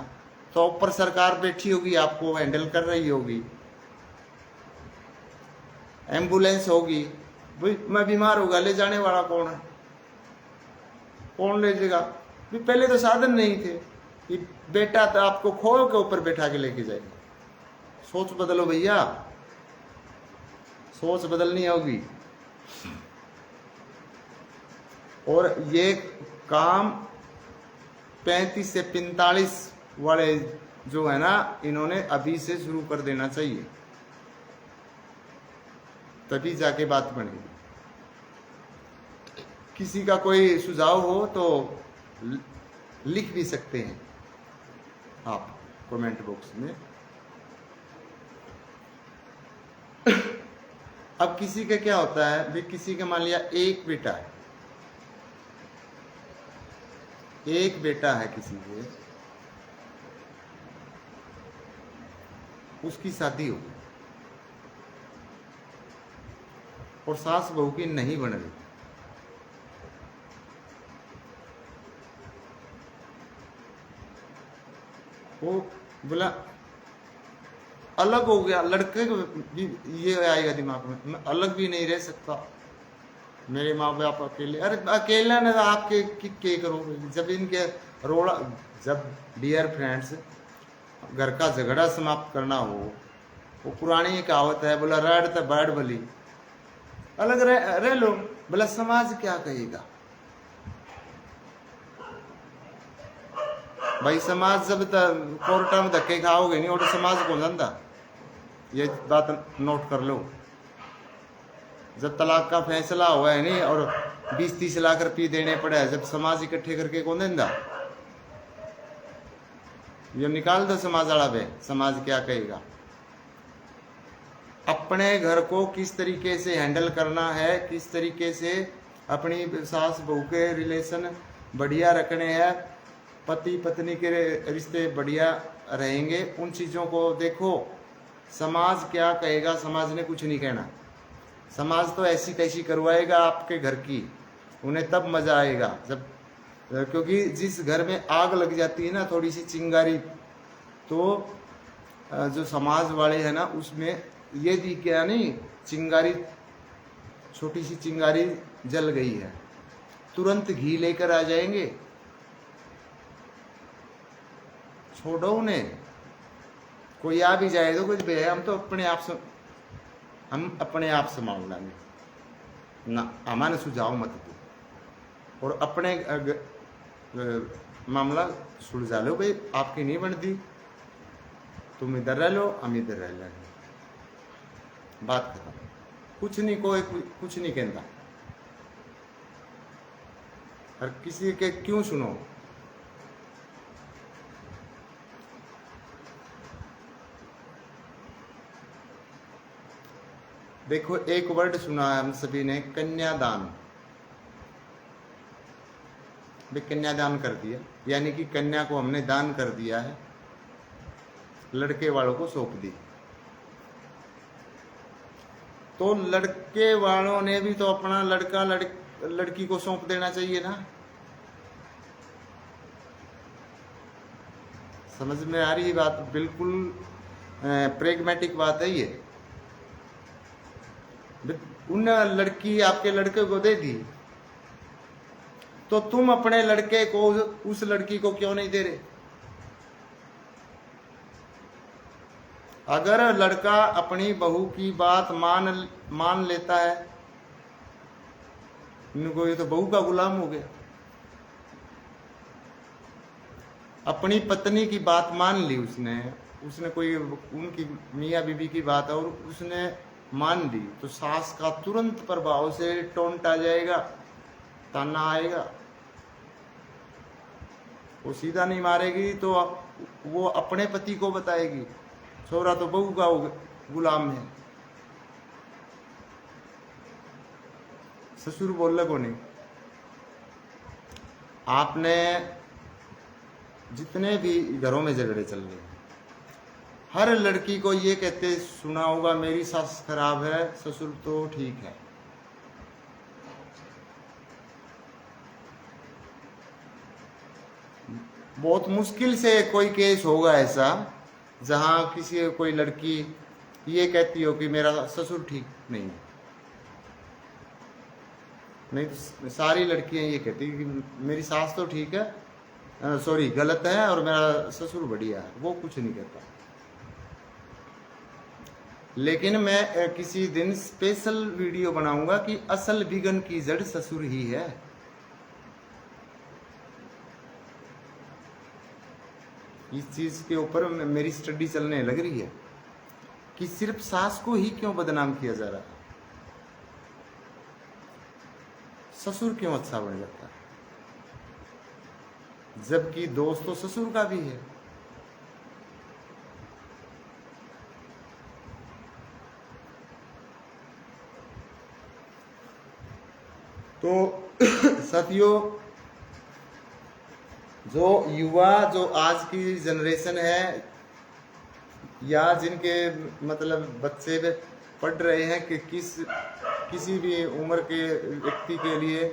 तो ऊपर सरकार बैठी होगी, आपको हैंडल कर रही होगी, एम्बुलेंस होगी। भाई मैं बीमार होगा, ले जाने वाला कौन है? कौन ले जाएगा? पहले तो साधन नहीं थे कि बेटा तो आपको खो के ऊपर बैठा के लेके जाएगा। सोच बदलो भैया, सोच बदलनी होगी। और ये काम 35 से 45 वाले जो है ना, इन्होंने अभी से शुरू कर देना चाहिए, तभी जाके बात बनेगी। किसी का कोई सुझाव हो तो लिख भी सकते हैं आप कमेंट बॉक्स में। अब किसी का क्या होता है भी, किसी का मान लिया एक बेटा है, एक बेटा है किसी के, उसकी शादी हो गई और सास बहू की नहीं बन रही। वो बोला अलग हो गया, लड़के को भी ये आएगा दिमाग में, मैं अलग भी नहीं रह सकता, मेरे माँ बाप अकेले। अरे अकेला ना आपके के करोगे? जब इनके रोड़ा, जब डियर फ्रेंड्स घर का झगड़ा समाप्त करना हो, वो पुरानी कहावत है, बोला राड तो बाढ़ भली, अलग रह लो, बोला समाज क्या कहेगा भाई? समाज जब तक कोर्टा में धक्के खाओगे नहीं, और समाज को धंधा, ये बात नोट कर लो। जब तलाक का फैसला हुआ है नहीं और 20-30 लाख रुपये देने पड़े हैं, जब समाज इकट्ठे करके कौन देंदा? ये निकाल दो समाज वाला बे, समाज क्या कहेगा। अपने घर को किस तरीके से हैंडल करना है, किस तरीके से अपनी सास बहू के रिलेशन बढ़िया रखने हैं, पति पत्नी के रिश्ते बढ़िया रहेंगे, उन चीज़ों को देखो। समाज क्या कहेगा, समाज ने कुछ नहीं कहना। समाज तो ऐसी तैसी करवाएगा आपके घर की, उन्हें तब मज़ा आएगा जब, क्योंकि जिस घर में आग लग जाती है ना, थोड़ी सी चिंगारी, तो जो समाज वाले हैं ना, उसमें ये दी क्या नहीं, चिंगारी, छोटी सी चिंगारी जल गई है, तुरंत घी लेकर आ जाएंगे। छोड़ो उन्हें, कोई आ भी जाए तो कुछ भी है, हम तो अपने आप संभाल लेंगे ना, हमारे सुझाव मत दो और अपने मामला सुलझा लो। भाई आपकी नहीं बनती, तुम इधर रह लो, हम इधर रह लेंगे, बात खत्म। कुछ नहीं, कोई कुछ नहीं कहता। हर किसी के क्यों सुनो। देखो एक वर्ड सुना है हम सभी ने, कन्यादान। कन्यादान कर दिया, यानी कि कन्या को हमने दान कर दिया है, लड़के वालों को सौंप दी। तो लड़के वालों ने भी तो अपना लड़का लड़की को सौंप देना चाहिए ना। समझ में आ रही बात? बिल्कुल प्रेगमेटिक बात है ये। उन लड़की आपके लड़के को दे दी, तो तुम अपने लड़के को उस लड़की को क्यों नहीं दे रहे? अगर लड़का अपनी बहू की बात मान लेता है, इनको ये तो बहू का गुलाम हो गया। अपनी पत्नी की बात मान ली उसने कोई उनकी मियाँ बीबी की बात और उसने मान ली, तो सास का तुरंत प्रभाव से टोंट आ जाएगा, ताना आएगा। वो सीधा नहीं मारेगी तो वो अपने पति को बताएगी, छोरा तो बहू का गुलाम है। ससुर बोल को नहीं। आपने जितने भी घरों में झगड़े चल रहे हैं, हर लड़की को ये कहते सुना होगा, मेरी सास खराब है, ससुर तो ठीक है। बहुत मुश्किल से कोई केस होगा ऐसा जहां कोई लड़की ये कहती हो कि मेरा ससुर ठीक नहीं तो सारी लड़कियां ये कहती कि मेरी सास तो ठीक है, सॉरी गलत है, और मेरा ससुर बढ़िया है। वो कुछ नहीं कहता। लेकिन मैं किसी दिन स्पेशल वीडियो बनाऊंगा कि असल विघन की जड़ ससुर ही है। इस चीज के ऊपर मेरी स्टडी चलने लग रही है कि सिर्फ सास को ही क्यों बदनाम किया जा रहा है, ससुर क्यों अच्छा बन जाता है, जबकि दोस्त तो ससुर का भी है। तो साथियों, जो युवा, जो आज की जनरेशन है, या जिनके मतलब बच्चे पढ़ रहे हैं कि किसी भी उम्र के व्यक्ति के लिए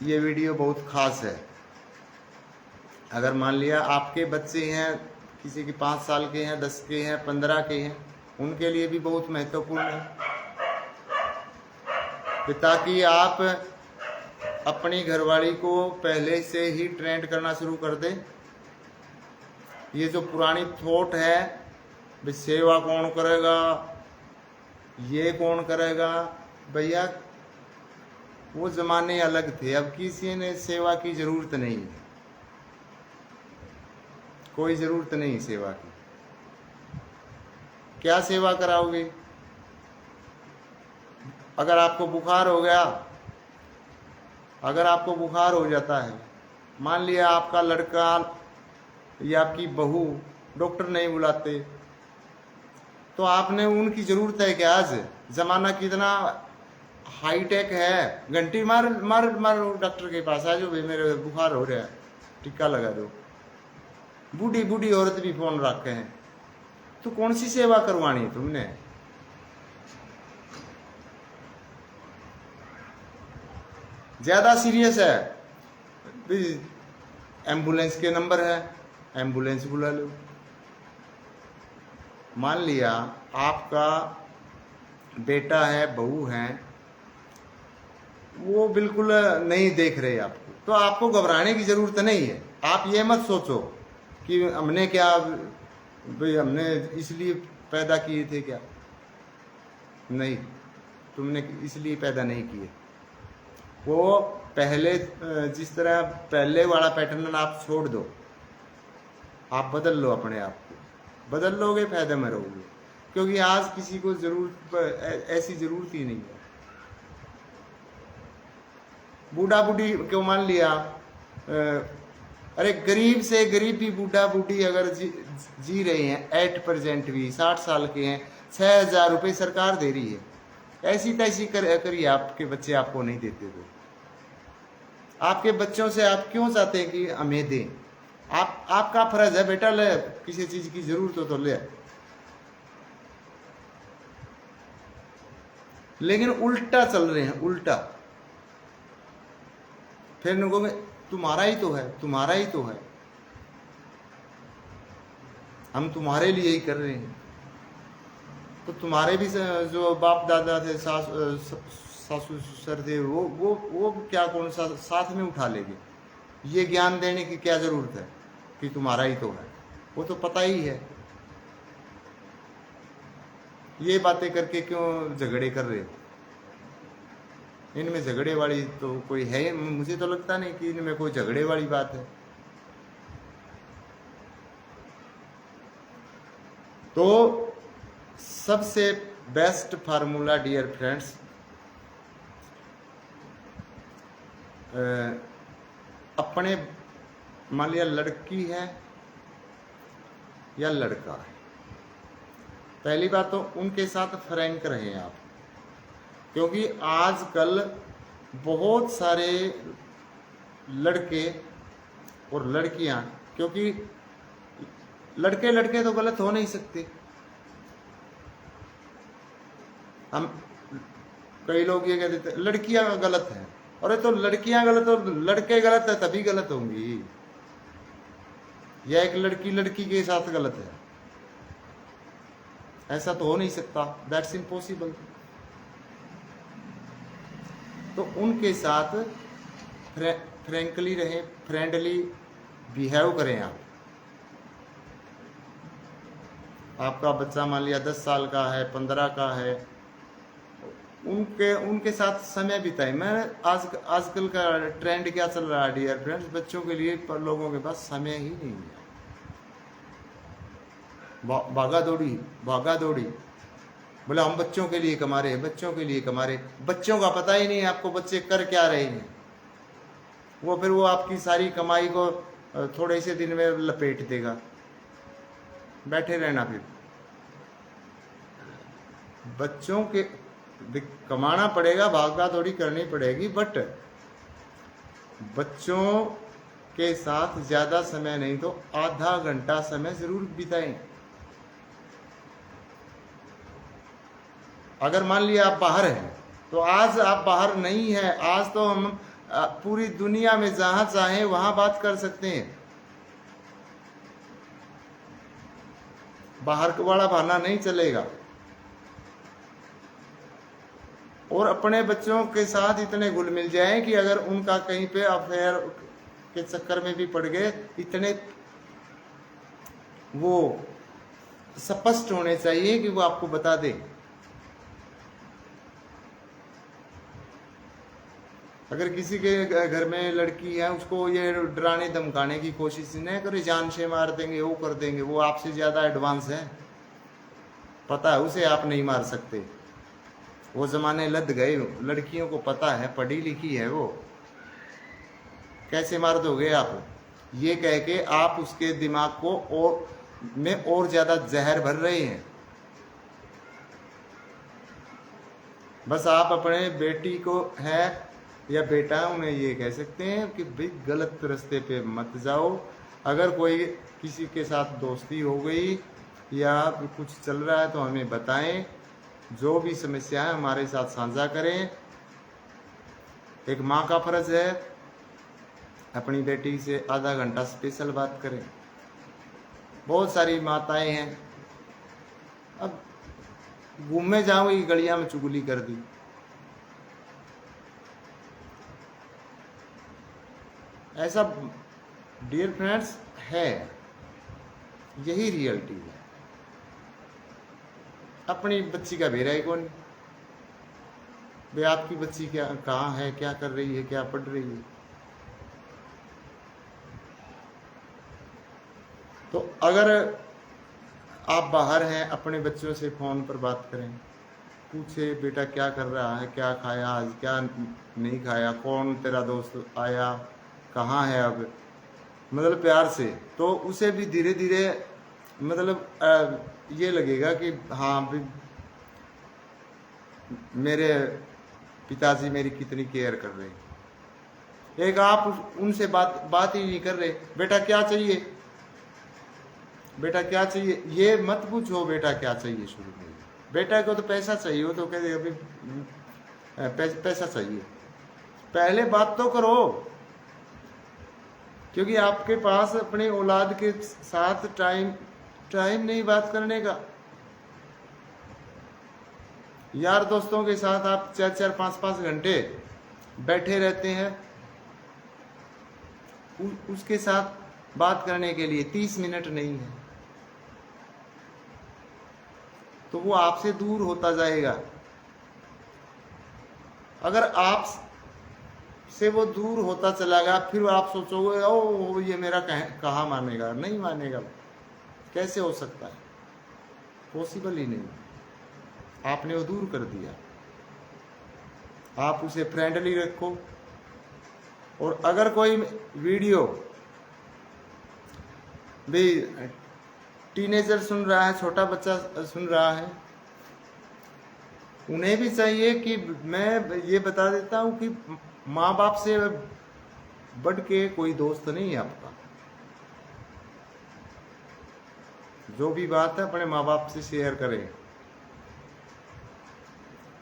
ये वीडियो बहुत खास है। अगर मान लिया आपके बच्चे हैं, किसी के 5 साल के हैं, 10 के हैं, 15 के हैं, उनके लिए भी बहुत महत्वपूर्ण है, ताकि आप अपनी घरवाली को पहले से ही ट्रेंड करना शुरू कर दें। ये जो पुरानी थॉट है, भाई सेवा कौन करेगा, ये कौन करेगा, भैया वो जमाने अलग थे। अब किसी ने सेवा की जरूरत नहीं है, कोई जरूरत नहीं सेवा की। क्या सेवा कराओगे? अगर आपको बुखार हो गया, अगर आपको बुखार हो जाता है, मान लिया आपका लड़का या आपकी बहू डॉक्टर नहीं बुलाते, तो आपने उनकी जरूरत है क्या? आज जमाना कितना हाईटेक है, घंटी मार मार मारो डॉक्टर के पास, आ जाओ भाई मेरे बुखार हो रहा है, टीका लगा दो। बूढ़ी बूढ़ी औरत भी फोन रखे हैं, तो कौन सी सेवा करवानी तुमने? ज्यादा सीरियस है, एम्बुलेंस के नंबर है, एम्बुलेंस बुला लो। मान लिया आपका बेटा है, बहू है, वो बिल्कुल नहीं देख रहे आपको, तो आपको घबराने की जरूरत नहीं है। आप ये मत सोचो कि हमने क्या भाई हमने इसलिए पैदा किए थे क्या? नहीं, तुमने इसलिए पैदा नहीं किए। वो पहले जिस तरह पहले वाला पैटर्न आप छोड़ दो, आप बदल लो, अपने आप को बदल लोगे, फायदे में रहोगे। क्योंकि आज किसी को जरूरत ऐसी जरूरत ही नहीं है। बूढ़ा बूढ़ी क्यों मान लिया, अरे गरीब से गरीब भी बूढ़ा बूढ़ी अगर जी रहे हैं, 8% भी 60 साल के हैं, 6,000 रुपये सरकार दे रही है। ऐसी तैसी करिए, आपके बच्चे आपको नहीं देते तो आपके बच्चों से आप क्यों चाहते हैं कि हमें दें? आपका फर्ज है बेटा, ले किसी चीज की जरूरत हो तो ले। लेकिन उल्टा चल रहे हैं, उल्टा। फिर कहोगे तुम्हारा ही तो है, तुम्हारा ही तो है, हम तुम्हारे लिए ही कर रहे हैं। तो तुम्हारे भी जो बाप दादा थे, सासू ससुर थे, वो क्या कौन सा साथ में उठा लेंगे? ये ज्ञान देने की क्या जरूरत है कि तुम्हारा ही तो है? वो तो पता ही है। ये बातें करके क्यों झगड़े कर रहे हो? इनमें झगड़े वाली तो कोई है? मुझे तो लगता नहीं कि इनमें कोई झगड़े वाली बात है। तो सबसे बेस्ट फार्मूला डियर फ्रेंड्स, अपने मान लिया लड़की है या लड़का है, पहली बात तो उनके साथ फ्रैंक रहें आप। क्योंकि आजकल बहुत सारे लड़के और लड़कियां, क्योंकि लड़के तो गलत हो नहीं सकते। हम कई लोग ये कह देते हैं लड़कियां गलत हैं, अरे तो लड़कियां गलत और लड़के गलत है तभी गलत होंगी, या एक लड़की लड़की के साथ गलत है, ऐसा तो हो नहीं सकता, दैट्स इम्पॉसिबल। तो उनके साथ फ्रैंकली रहें, फ्रेंडली बिहेव करें आप। आपका बच्चा मान लिया 10 साल का है, 15 का है, उनके साथ समय बिताएं। मैं आजकल का ट्रेंड क्या चल रहा है डियर फ्रेंड्स, बच्चों के लिए पर लोगों के पास समय ही नहीं है। भागा दौड़ी, बोला हम बच्चों के लिए कमा रहे, बच्चों के लिए कमा रहे। बच्चों का पता ही नहीं है आपको बच्चे कर क्या रहे हैं। फिर वो आपकी सारी कमाई को थोड़े से दिन में लपेट देगा। बैठे रहना, फिर बच्चों के कमाना पड़ेगा, भागा दौड़ी करनी पड़ेगी, बट बच्चों के साथ ज्यादा समय नहीं तो आधा घंटा समय जरूर बिताएं। अगर मान लिया आप बाहर हैं, तो आज आप बाहर नहीं है, आज तो हम पूरी दुनिया में जहां चाहें वहां बात कर सकते हैं। बाहर वाला बहाना नहीं चलेगा। और अपने बच्चों के साथ इतने घुल मिल जाए कि अगर उनका कहीं पे अफेयर के चक्कर में भी पड़ गए, इतने वो स्पष्ट होने चाहिए कि वो आपको बता दे। अगर किसी के घर में लड़की है, उसको ये डराने धमकाने की कोशिश न करे, जान से मार देंगे, वो कर देंगे, वो आपसे ज्यादा एडवांस है, पता है उसे आप नहीं मार सकते। वो जमाने लद गए, लड़कियों को पता है, पढ़ी लिखी है वो, कैसे मार दोगे आप? ये कह के आप उसके दिमाग को और ज्यादा जहर भर रहे हैं। बस आप अपने बेटी को है या बेटा उन्हें ये कह सकते हैं कि भाई गलत रास्ते पे मत जाओ। अगर कोई किसी के साथ दोस्ती हो गई या कुछ चल रहा है तो हमें बताएं, जो भी समस्या है हमारे साथ साझा करें। एक माँ का फर्ज है अपनी बेटी से आधा घंटा स्पेशल बात करें। बहुत सारी माताएं हैं, अब घूमने जाओगी गलियां में चुगली कर दी। ऐसा डियर फ्रेंड्स है, यही रियलिटी है। अपनी बच्ची का बेरा ही कौन, वे आपकी बच्ची क्या कहाँ है, क्या कर रही है, क्या पढ़ रही है। तो अगर आप बाहर हैं, अपने बच्चों से फ़ोन पर बात करें, पूछे बेटा क्या कर रहा है, क्या खाया आज, क्या नहीं खाया, कौन तेरा दोस्त आया, कहाँ है अब, मतलब प्यार से। तो उसे भी धीरे धीरे मतलब ये लगेगा कि हाँ भी मेरे पिताजी मेरी कितनी केयर कर रहे हैं। एक आप उनसे बात ही नहीं कर रहे, बेटा क्या चाहिए, बेटा क्या चाहिए, ये मत पूछो बेटा क्या चाहिए शुरू में। बेटा को तो पैसा चाहिए, वो तो कह दे अभी पैसा चाहिए। पहले बात तो करो, क्योंकि आपके पास अपने औलाद के साथ टाइम नहीं बात करने का। यार दोस्तों के साथ आप 4-4, 5-5 घंटे बैठे रहते हैं, उसके साथ बात करने के लिए 30 मिनट नहीं है, तो वो आपसे दूर होता जाएगा। अगर आप से वो दूर होता चला गया, फिर आप सोचोगे ओ ये मेरा कहाँ मानेगा, नहीं मानेगा। कैसे हो सकता है, पॉसिबल ही नहीं। आपने वो दूर कर दिया। आप उसे फ्रेंडली रखो। और अगर कोई वीडियो भी टीनेजर सुन रहा है, छोटा बच्चा सुन रहा है, उन्हें भी चाहिए कि मैं ये बता देता हूं कि माँ बाप से बढ़ के कोई दोस्त नहीं है आपका। जो भी बात है अपने माँ बाप से शेयर करें।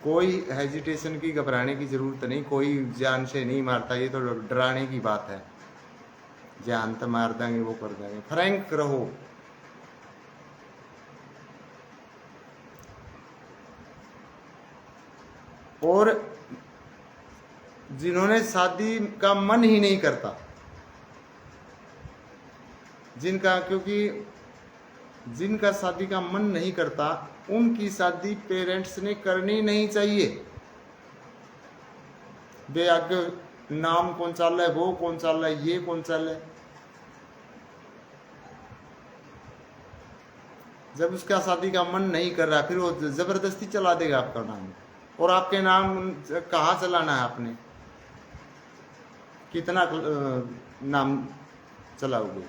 कोई हेजिटेशन की, घबराने की जरूरत नहीं। कोई जान से नहीं मारता, ये तो डराने की बात है। जान तो मार देंगे, वो कर देंगे। फ्रैंक रहो। और जिन्होंने शादी का मन ही नहीं करता, जिनका शादी का मन नहीं करता, उनकी शादी पेरेंट्स ने करनी नहीं चाहिए। वे आगे नाम कौन चल रहा है, वो कौन चल रहा है, ये कौन चल रहा है। जब उसका शादी का मन नहीं कर रहा, फिर वो जबरदस्ती चला देगा आपका नाम। और आपके नाम कहाँ चलाना है आपने, कितना नाम चलाओगे।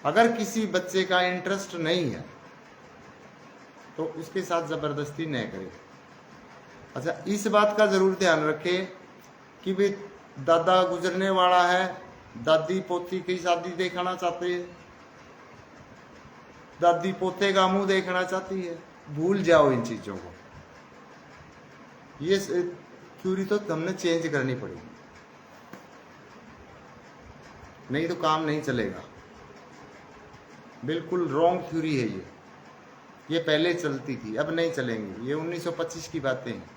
अगर किसी बच्चे का इंटरेस्ट नहीं है तो उसके साथ जबरदस्ती न करें। अच्छा, इस बात का जरूर ध्यान रखें कि भाई दादा गुजरने वाला है, दादी पोती की शादी देखना चाहते हैं, दादी पोते का मुंह देखना चाहती है। भूल जाओ इन चीजों को। ये थ्योरी तो हमने चेंज करनी पड़ेगी, नहीं तो काम नहीं चलेगा। बिल्कुल रॉन्ग थ्योरी है ये पहले चलती थी, अब नहीं चलेंगी। ये 1925 की बातें हैं।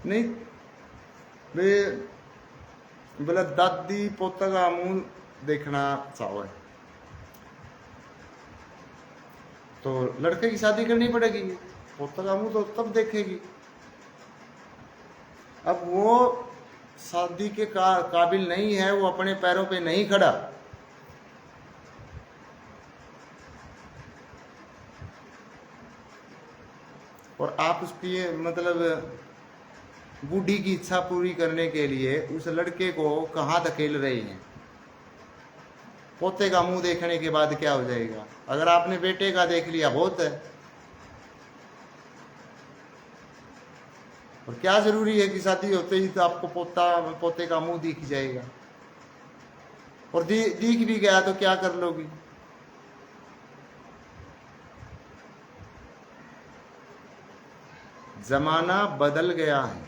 नहीं वे बोला दादी पोता का मुंह देखना चाहो है तो लड़के की शादी करनी पड़ेगी। पोता का मुंह तो तब देखेगी। अब वो शादी के काबिल नहीं है, वो अपने पैरों पे नहीं खड़ा। और आप उसकी मतलब बूढ़ी की इच्छा पूरी करने के लिए उस लड़के को कहाँ धकेल रहे हैं। पोते का मुंह देखने के बाद क्या हो जाएगा? अगर आपने बेटे का देख लिया बहुत है। और क्या जरूरी है कि शादी होते ही तो आपको पोते का मुंह दिख जाएगा? और दिख भी गया तो क्या कर लोगी? जमाना बदल गया है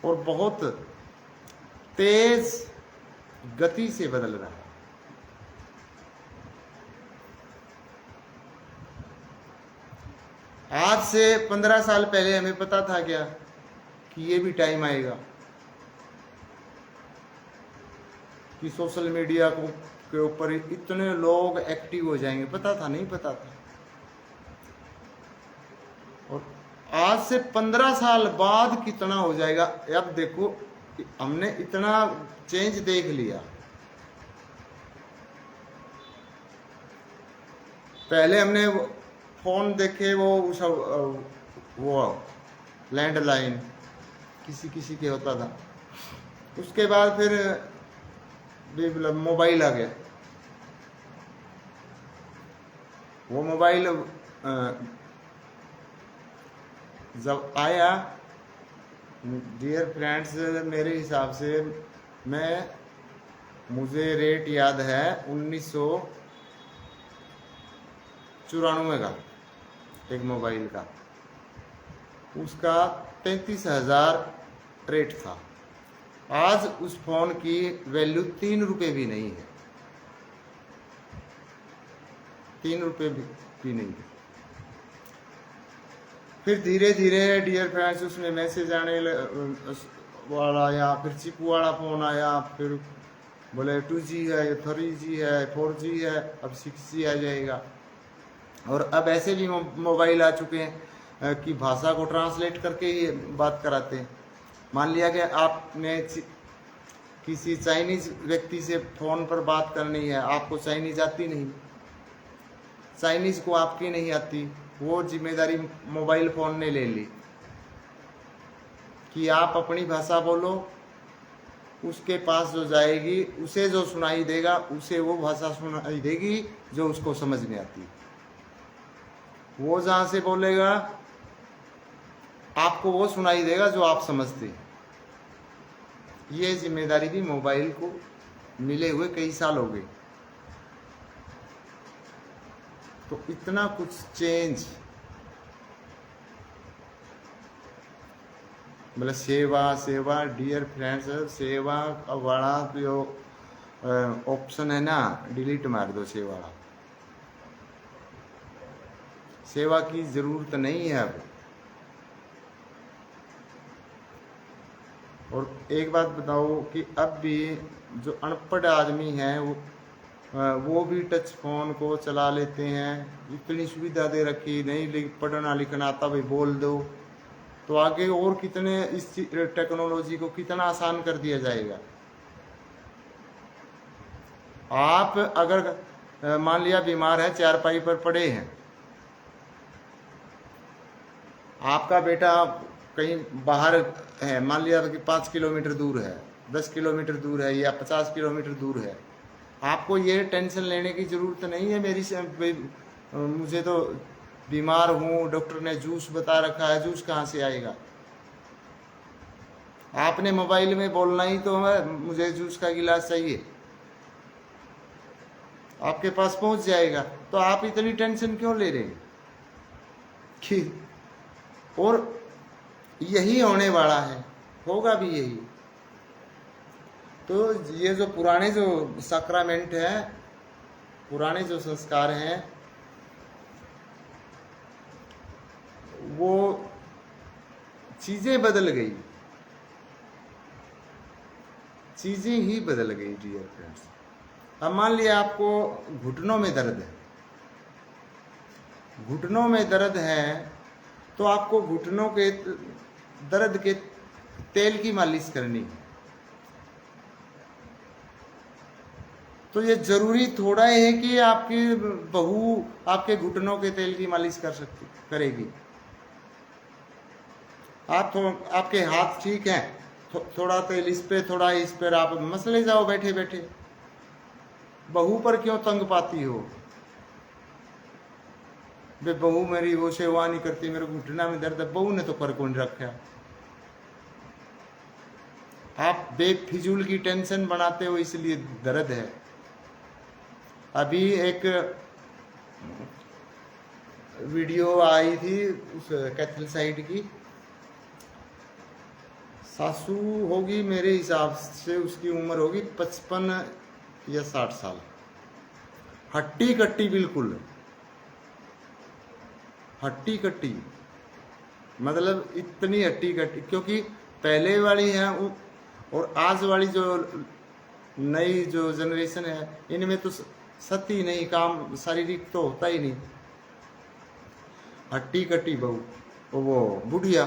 और बहुत तेज गति से बदल रहा है। आज से 15 साल पहले हमें पता था क्या कि ये भी टाइम आएगा कि सोशल मीडिया के ऊपर इतने लोग एक्टिव हो जाएंगे? पता था? नहीं पता था। और आज से 15 साल बाद कितना हो जाएगा? अब देखो, हमने इतना चेंज देख लिया। पहले हमने फोन देखे, वो लैंडलाइन किसी किसी के होता था। उसके बाद फिर मोबाइल आ गया। वो मोबाइल जब आया, डियर फ्रेंड्स, मेरे हिसाब से मुझे रेट याद है 1994 का एक मोबाइल का। उसका 33,000 रेट था। आज उस फोन की वैल्यू 3 रुपये भी नहीं है। 3 रुपये भी नहीं है। फिर धीरे धीरे डियर फ्रेंड्स उसमें मैसेज आने वाला आया, फिर चिप वाला फ़ोन आया, फिर बोले 2G है, 3G है, 4G है, अब 6G आ जाएगा। और अब ऐसे भी मोबाइल आ चुके हैं कि भाषा को ट्रांसलेट करके ही बात कराते हैं। मान लिया कि आपने किसी चाइनीज़ व्यक्ति से फ़ोन पर बात करनी है, आपको चाइनीज़ आती नहीं, चाइनीज़ को आपकी नहीं आती, वो जिम्मेदारी मोबाइल फ़ोन ने ले ली कि आप अपनी भाषा बोलो, उसके पास जो जाएगी उसे जो सुनाई देगा उसे वो भाषा सुनाई देगी जो उसको समझ में आती। वो जहाँ से बोलेगा आपको वो सुनाई देगा जो आप समझते। ये जिम्मेदारी भी मोबाइल को मिले हुए कई साल हो गए। तो इतना कुछ चेंज, मतलब सेवा डियर फ्रेंड्स, सेवा वाला जो ऑप्शन है ना, डिलीट मार दो सेवा वाला। सेवा की जरूरत नहीं है अब। और एक बात बताओ कि अब भी जो अनपढ़ आदमी है वो भी टच फोन को चला लेते हैं। इतनी सुविधा दे रखी, नहीं पढ़ना लिखना आता, भाई बोल दो, तो आगे और कितने इस टेक्नोलॉजी को कितना आसान कर दिया जाएगा। आप अगर मान लिया बीमार है, चारपाई पर पड़े हैं, आपका बेटा कहीं बाहर है, मान लिया कि 5 किलोमीटर दूर है, 10 किलोमीटर दूर है या 50 किलोमीटर दूर है, आपको ये टेंशन लेने की ज़रूरत नहीं है मुझे तो बीमार हूँ, डॉक्टर ने जूस बता रखा है, जूस कहाँ से आएगा। आपने मोबाइल में बोलना ही तो है, मुझे जूस का गिलास चाहिए, आपके पास पहुँच जाएगा। तो आप इतनी टेंशन क्यों ले रहे हैं कि, और यही होने वाला है, होगा भी यही। तो ये जो पुराने जो सैक्रामेंट है, पुराने जो संस्कार हैं, वो चीजें बदल गई, चीजें ही बदल गई डियर फ्रेंड्स। अब मान लिया आपको घुटनों में दर्द है, घुटनों में दर्द है, तो आपको घुटनों के दर्द के तेल की मालिश करनी है। तो ये जरूरी थोड़ा है कि आपकी बहू आपके घुटनों के तेल की मालिश करेगी। आपके हाथ ठीक हैं, थोड़ा तेल इस पे, थोड़ा इस पर, आप मसले जाओ बैठे बैठे, बहू पर क्यों तंग पाती हो? बे बहू मेरी वो सेवा नहीं करती, मेरे घुटना में दर्द है। बहू ने तो कर कौन रखा? आप बेफिजूल की टेंशन बनाते हो, इसलिए दर्द है। अभी एक वीडियो आई थी उस कैथल साइड की, सासू होगी मेरे हिसाब से, उसकी उम्र होगी 55 या 60 साल, हट्टी कट्टी, बिल्कुल हट्टी कट्टी, मतलब इतनी हट्टी कट्टी। क्योंकि पहले वाली है और आज वाली जो नई जो जनरेशन है, इनमें तो सती नहीं, काम शारीरिक तो होता ही नहीं। हट्टी कट्टी बहू, वो बुढ़िया।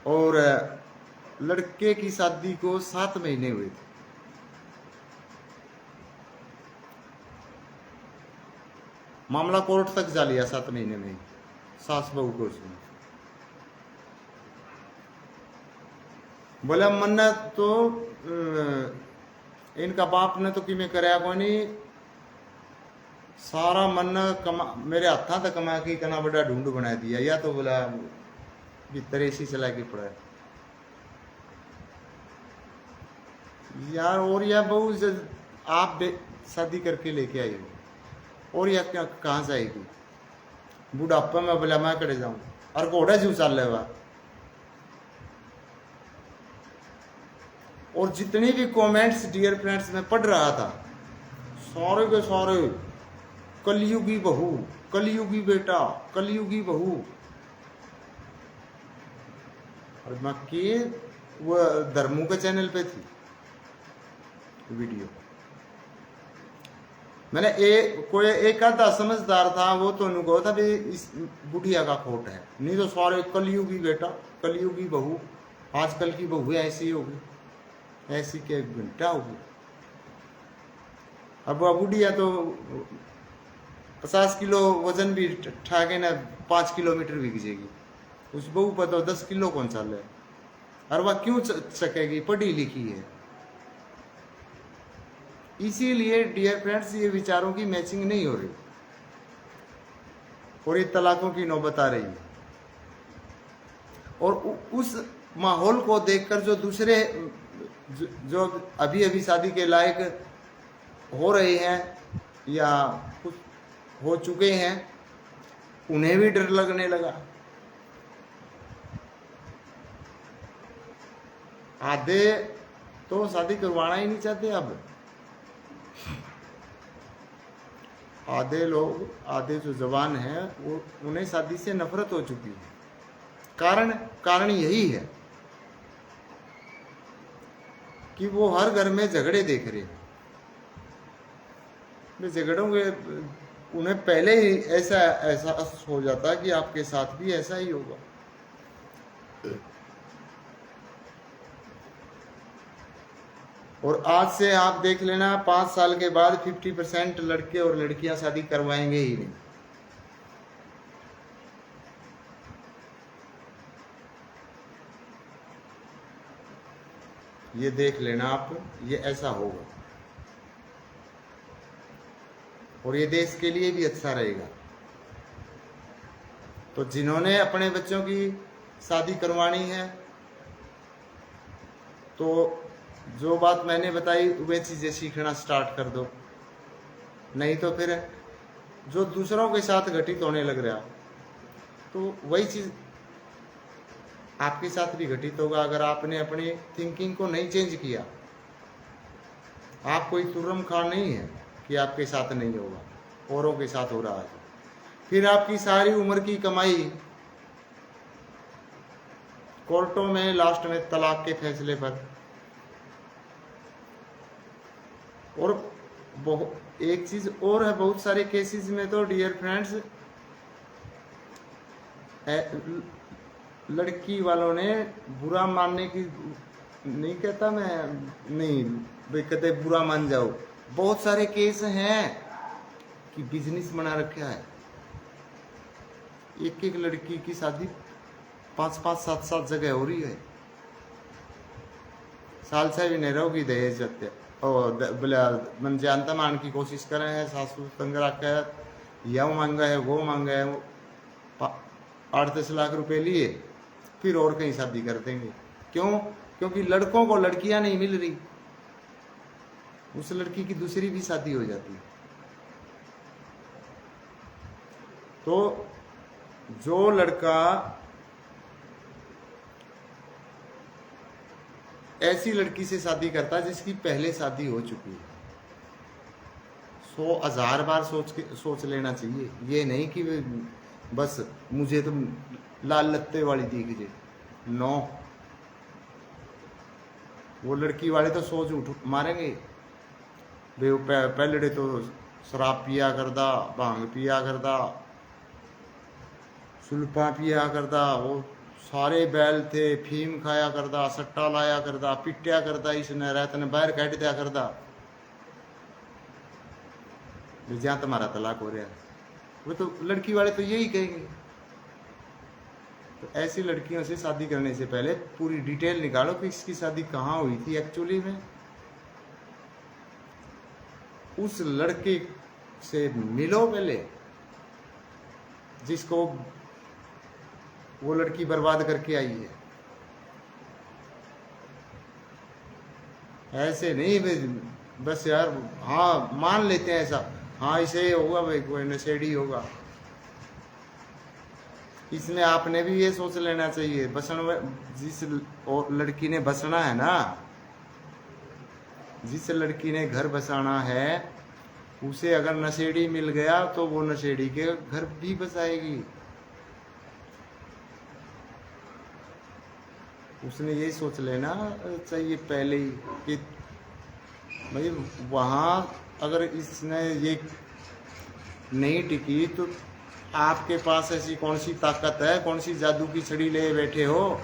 और लड़के की शादी को 7 महीने हुए थे। मामला कोर्ट तक जा लिया 7 महीने में, सास बहू को उसमें बोला मन्नत तो इनका बाप ने तो किमें कराया कोई नहीं, सारा मन्ना कमा मेरे हाथा तक कमा के इतना बड़ा ढूंढ बना दिया। या तो बोला भीतर एसी चला के पड़ा है यार। और यह बहू आप शादी करके लेके आई हो, और यह क्या कहाँ जाएगी? बुढ़ापा में बोला मैं करे जाऊं, और घोड़ा जू चल रहा। और जितने भी कमेंट्स डियर फ्रेंड्स में पढ़ रहा था, सारे के सारे कलयुगी बहू, कलयुगी बेटा, कलयुगी बहू। और मैं के वो धर्मों के चैनल पे थी वीडियो। मैंने कोई एक आधा समझदार था, वो तो उनको था भी इस बुढ़िया का खोट है, नहीं तो सारे कलयुगी बेटा, कलयुगी बहू, आजकल की बहू ऐसी होगी, ऐसी के घंटा होगी। अब वह बुढ़िया तो 50 किलो वजन भी उठा के ना 5 किलोमीटर भी खींचेगी। उस बहू पर तो 10 किलो कौन चल है, और वह क्यों चकेगी? पढ़ी लिखी है। इसीलिए डियर फ्रेंड्स ये विचारों की मैचिंग नहीं हो रही और ये तलाकों की नौबत आ रही है। और उस माहौल को देखकर जो दूसरे जो अभी अभी शादी के लायक हो रहे हैं या कुछ हो चुके हैं, उन्हें भी डर लगने लगा। आधे तो शादी करवाना ही नहीं चाहते अब। आधे लोग, आधे जो जवान हैं, वो उन्हें शादी से नफरत हो चुकी है। कारण यही है कि वो हर घर में झगड़े देख रहे हैं। झगड़ों के उन्हें पहले ही ऐसा एहसास हो जाता है कि आपके साथ भी ऐसा ही होगा। और आज से आप देख लेना, 5 साल के बाद 50% लड़के और लड़कियां शादी करवाएंगे ही नहीं। ये देख लेना आप, ये ऐसा होगा और ये देश के लिए भी अच्छा रहेगा। तो जिन्होंने अपने बच्चों की शादी करवानी है, तो जो बात मैंने बताई वे चीज़ें सीखना स्टार्ट कर दो। नहीं तो फिर जो दूसरों के साथ घटित होने लग रहा, तो वही चीज़ आपके साथ भी घटित होगा अगर आपने अपनी थिंकिंग को नहीं चेंज किया। आप कोई तुर्रम खां नहीं है कि आपके साथ नहीं होगा, औरों के साथ हो रहा है। फिर आपकी सारी उम्र की कमाई कोर्टों में, लास्ट में तलाक के फैसले पर। और एक चीज और है, बहुत सारे केसेस में तो डियर फ्रेंड्स लड़की वालों ने बुरा मानने की, नहीं कहता मैं, नहीं भाई कहते बुरा मान जाओ। बहुत सारे केस हैं कि बिजनेस बना रखा है। एक एक लड़की की शादी 5-5, 7-7 जगह हो रही है। सालसा भी नहीं रहोगी दहेज जत्ते और बोला मन जानता मान की कोशिश कर रहे हैं सासू तंग रखा है, यह मांगा है वो मांगा है, 8-10 लाख रुपए लिए फिर और कहीं शादी कर देंगे। क्यों? क्योंकि लड़कों को लड़कियां नहीं मिल रही, उस लड़की की दूसरी भी शादी हो जाती है। तो जो लड़का ऐसी लड़की से शादी करता है जिसकी पहले शादी हो चुकी है, 100,000 बार सोच लेना चाहिए। ये नहीं कि बस मुझे तो लाल लत्ते वाली दिख जाए, नो। वो लड़की वाले तो सोच उठ मारेंगे वे पहले तो शराब पिया करदा, भांग पिया करदा, सुल्फा पिया करदा, वो सारे बैल थे, फीम खाया करदा, सट्टा लाया करदा, पिटिया करदा, इसने रात ने बाहर काट दिया करदा, जहां तुम्हारा तलाक हो रहा है। वो तो लड़की वाले तो यही कहेंगे। तो ऐसी लड़कियों से शादी करने से पहले पूरी डिटेल निकालो कि इसकी शादी कहाँ हुई थी एक्चुअली में, उस लड़के से मिलो पहले जिसको वो लड़की बर्बाद करके आई है। ऐसे नहीं बस यार, हाँ मान लेते हैं ऐसा, हाँ इसे होगा भाई कोई नशेड़ी होगा, इसमें आपने भी ये सोच लेना चाहिए जिस लड़की ने बसना है ना, जिस लड़की ने घर बसाना है, उसे अगर नशेड़ी मिल गया तो वो नशेड़ी के घर भी बसाएगी। उसने यही सोच लेना चाहिए पहले ही कि भाई वहाँ अगर इसने ये नहीं टिकी तो आपके पास ऐसी कौन सी ताकत है, कौन सी जादू की छड़ी ले बैठे हो,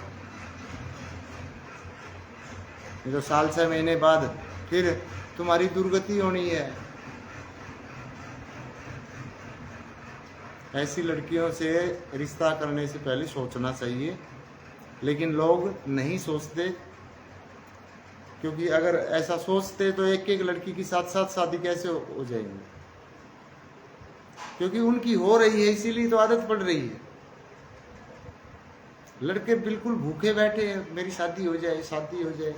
जो 6 महीने बाद फिर तुम्हारी दुर्गति होनी है। ऐसी लड़कियों से रिश्ता करने से पहले सोचना चाहिए, लेकिन लोग नहीं सोचते, क्योंकि अगर ऐसा सोचते तो एक एक लड़की की साथ साथ शादी कैसे हो जाएंगी, क्योंकि उनकी हो रही है इसीलिए तो आदत पड़ रही है। लड़के बिल्कुल भूखे बैठे हैं, मेरी शादी हो जाए, शादी हो जाए,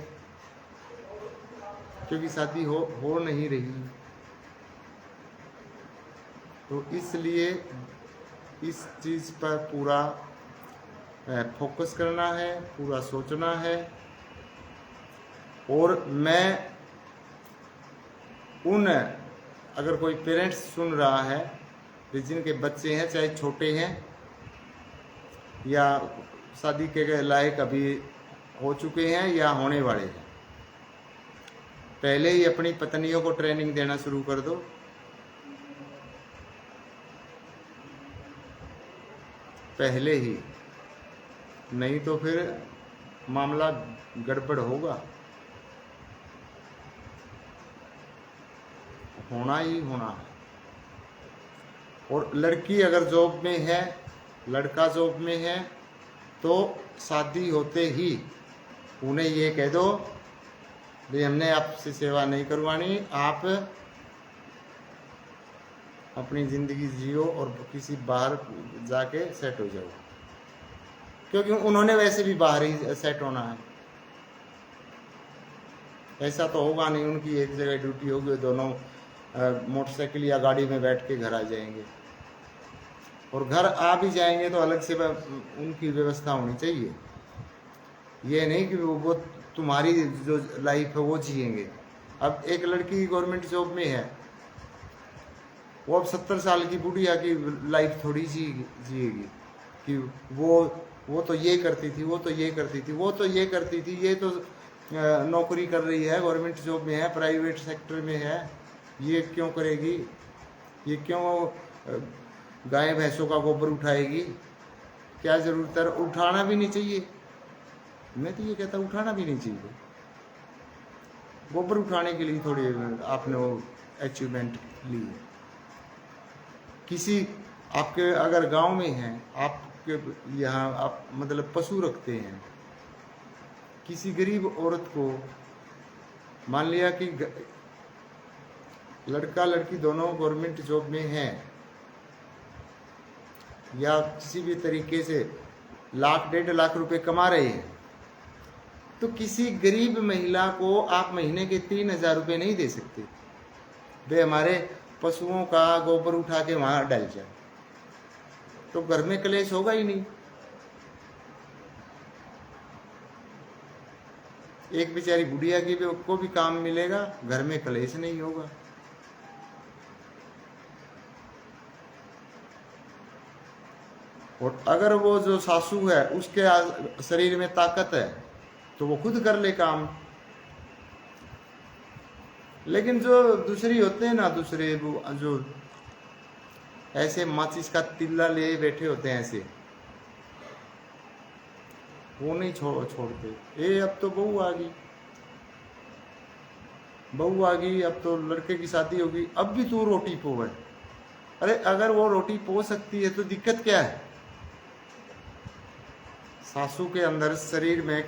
क्योंकि शादी हो नहीं रही। तो इसलिए इस चीज पर पूरा फोकस करना है, पूरा सोचना है। और मैं अगर कोई पेरेंट्स सुन रहा है जिनके बच्चे हैं, चाहे छोटे हैं या शादी के लायक अभी हो चुके हैं या होने वाले हैं, पहले ही अपनी पत्नियों को ट्रेनिंग देना शुरू कर दो। पहले ही, नहीं तो फिर मामला गड़बड़ होगा, होना ही होना है। और लड़की अगर जॉब में है, लड़का जॉब में है, तो शादी होते ही उन्हें ये कह दो भाई हमने आपसे सेवा नहीं करवानी, आप अपनी ज़िंदगी जियो और किसी बाहर जाके सेट हो जाओ, क्योंकि उन्होंने वैसे भी बाहर ही सेट होना है। ऐसा तो होगा नहीं उनकी एक जगह ड्यूटी होगी, दोनों मोटरसाइकिल या गाड़ी में बैठ के घर आ जाएंगे, और घर आ भी जाएंगे तो अलग से उनकी व्यवस्था होनी चाहिए। ये नहीं कि वो तुम्हारी जो लाइफ है वो जिएंगे। अब एक लड़की गवर्नमेंट जॉब में है, वो अब 70 साल की बुढ़िया की लाइफ थोड़ी जिएगी कि वो तो ये करती थी, वो तो ये करती थी, वो तो ये करती थी, ये तो नौकरी कर रही है, गवर्नमेंट जॉब में है, प्राइवेट सेक्टर में है, ये क्यों करेगी, ये क्यों गाय भैंसों का गोबर उठाएगी, क्या जरूरत है। उठाना भी नहीं चाहिए, मैं तो ये कहता उठाना भी नहीं चाहिए। गोबर उठाने के लिए थोड़ी आपने वो अचीवमेंट ली है। किसी आपके अगर गांव में हैं, आपके यहाँ आप मतलब पशु रखते हैं, किसी गरीब औरत को मान लिया कि लड़का लड़की दोनों गवर्नमेंट जॉब में हैं या किसी भी तरीके से 1,00,000-1.5 लाख रुपए कमा रहे हैं, तो किसी गरीब महिला को आप महीने के 3,000 रुपये नहीं दे सकते। वे हमारे पशुओं का गोबर उठा के वहां डाल जाए, तो घर में कलेश होगा ही नहीं। एक बेचारी बुढ़िया की भी को भी काम मिलेगा, घर में कलेश नहीं होगा। और अगर वो जो सासू है उसके शरीर में ताकत है तो वो खुद कर ले काम। लेकिन जो दूसरी होते हैं ना, दूसरे जो ऐसे माचिस का तिल्ला ले बैठे होते हैं ऐसे, वो नहीं छोड़ते। ए अब तो बहू आ गई, अब तो लड़के की शादी होगी, अब भी तू रोटी पोवे। अरे अगर वो रोटी पो सकती है तो दिक्कत क्या है? सासू के अंदर शरीर में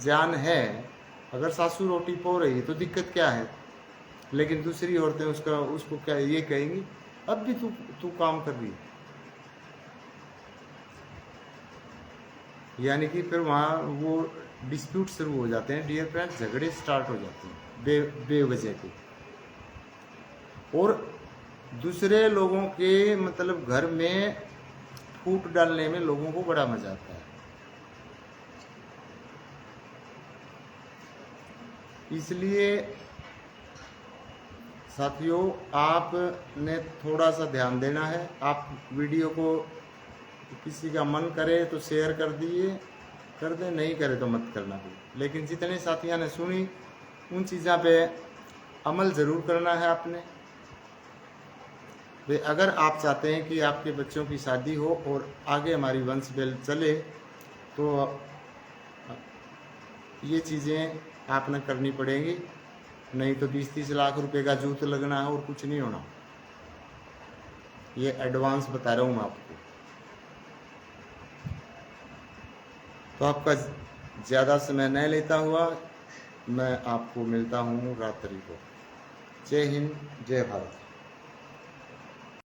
जान है, अगर सासू रोटी पो रही है तो दिक्कत क्या है? लेकिन दूसरी औरतें उसको क्या ये कहेंगी, अब भी तू काम कर रही है। यानी कि फिर वहाँ वो डिस्प्यूट शुरू हो जाते हैं, डियर फ्रेंड्स, झगड़े स्टार्ट हो जाते हैं बेवजह के। और दूसरे लोगों के मतलब घर में फूट डालने में लोगों को बड़ा मजा आता है। इसलिए साथियों, आपने थोड़ा सा ध्यान देना है। आप वीडियो को किसी का मन करे तो शेयर कर दे, नहीं करे तो मत करना भी। लेकिन जितने साथियों ने सुनी उन चीज़ों पे अमल ज़रूर करना है आपने। वे अगर आप चाहते हैं कि आपके बच्चों की शादी हो और आगे हमारी वंश बेल चले, तो ये चीज़ें आपने करनी पड़ेंगी। नहीं तो 20-30 लाख रुपए का जूत लगना है और कुछ नहीं होना। ये एडवांस बता रहा हूँ मैं आपको। तो आपका ज़्यादा समय नहीं लेता हुआ मैं आपको मिलता हूँ रात्रि को। जय हिंद, जय भारत।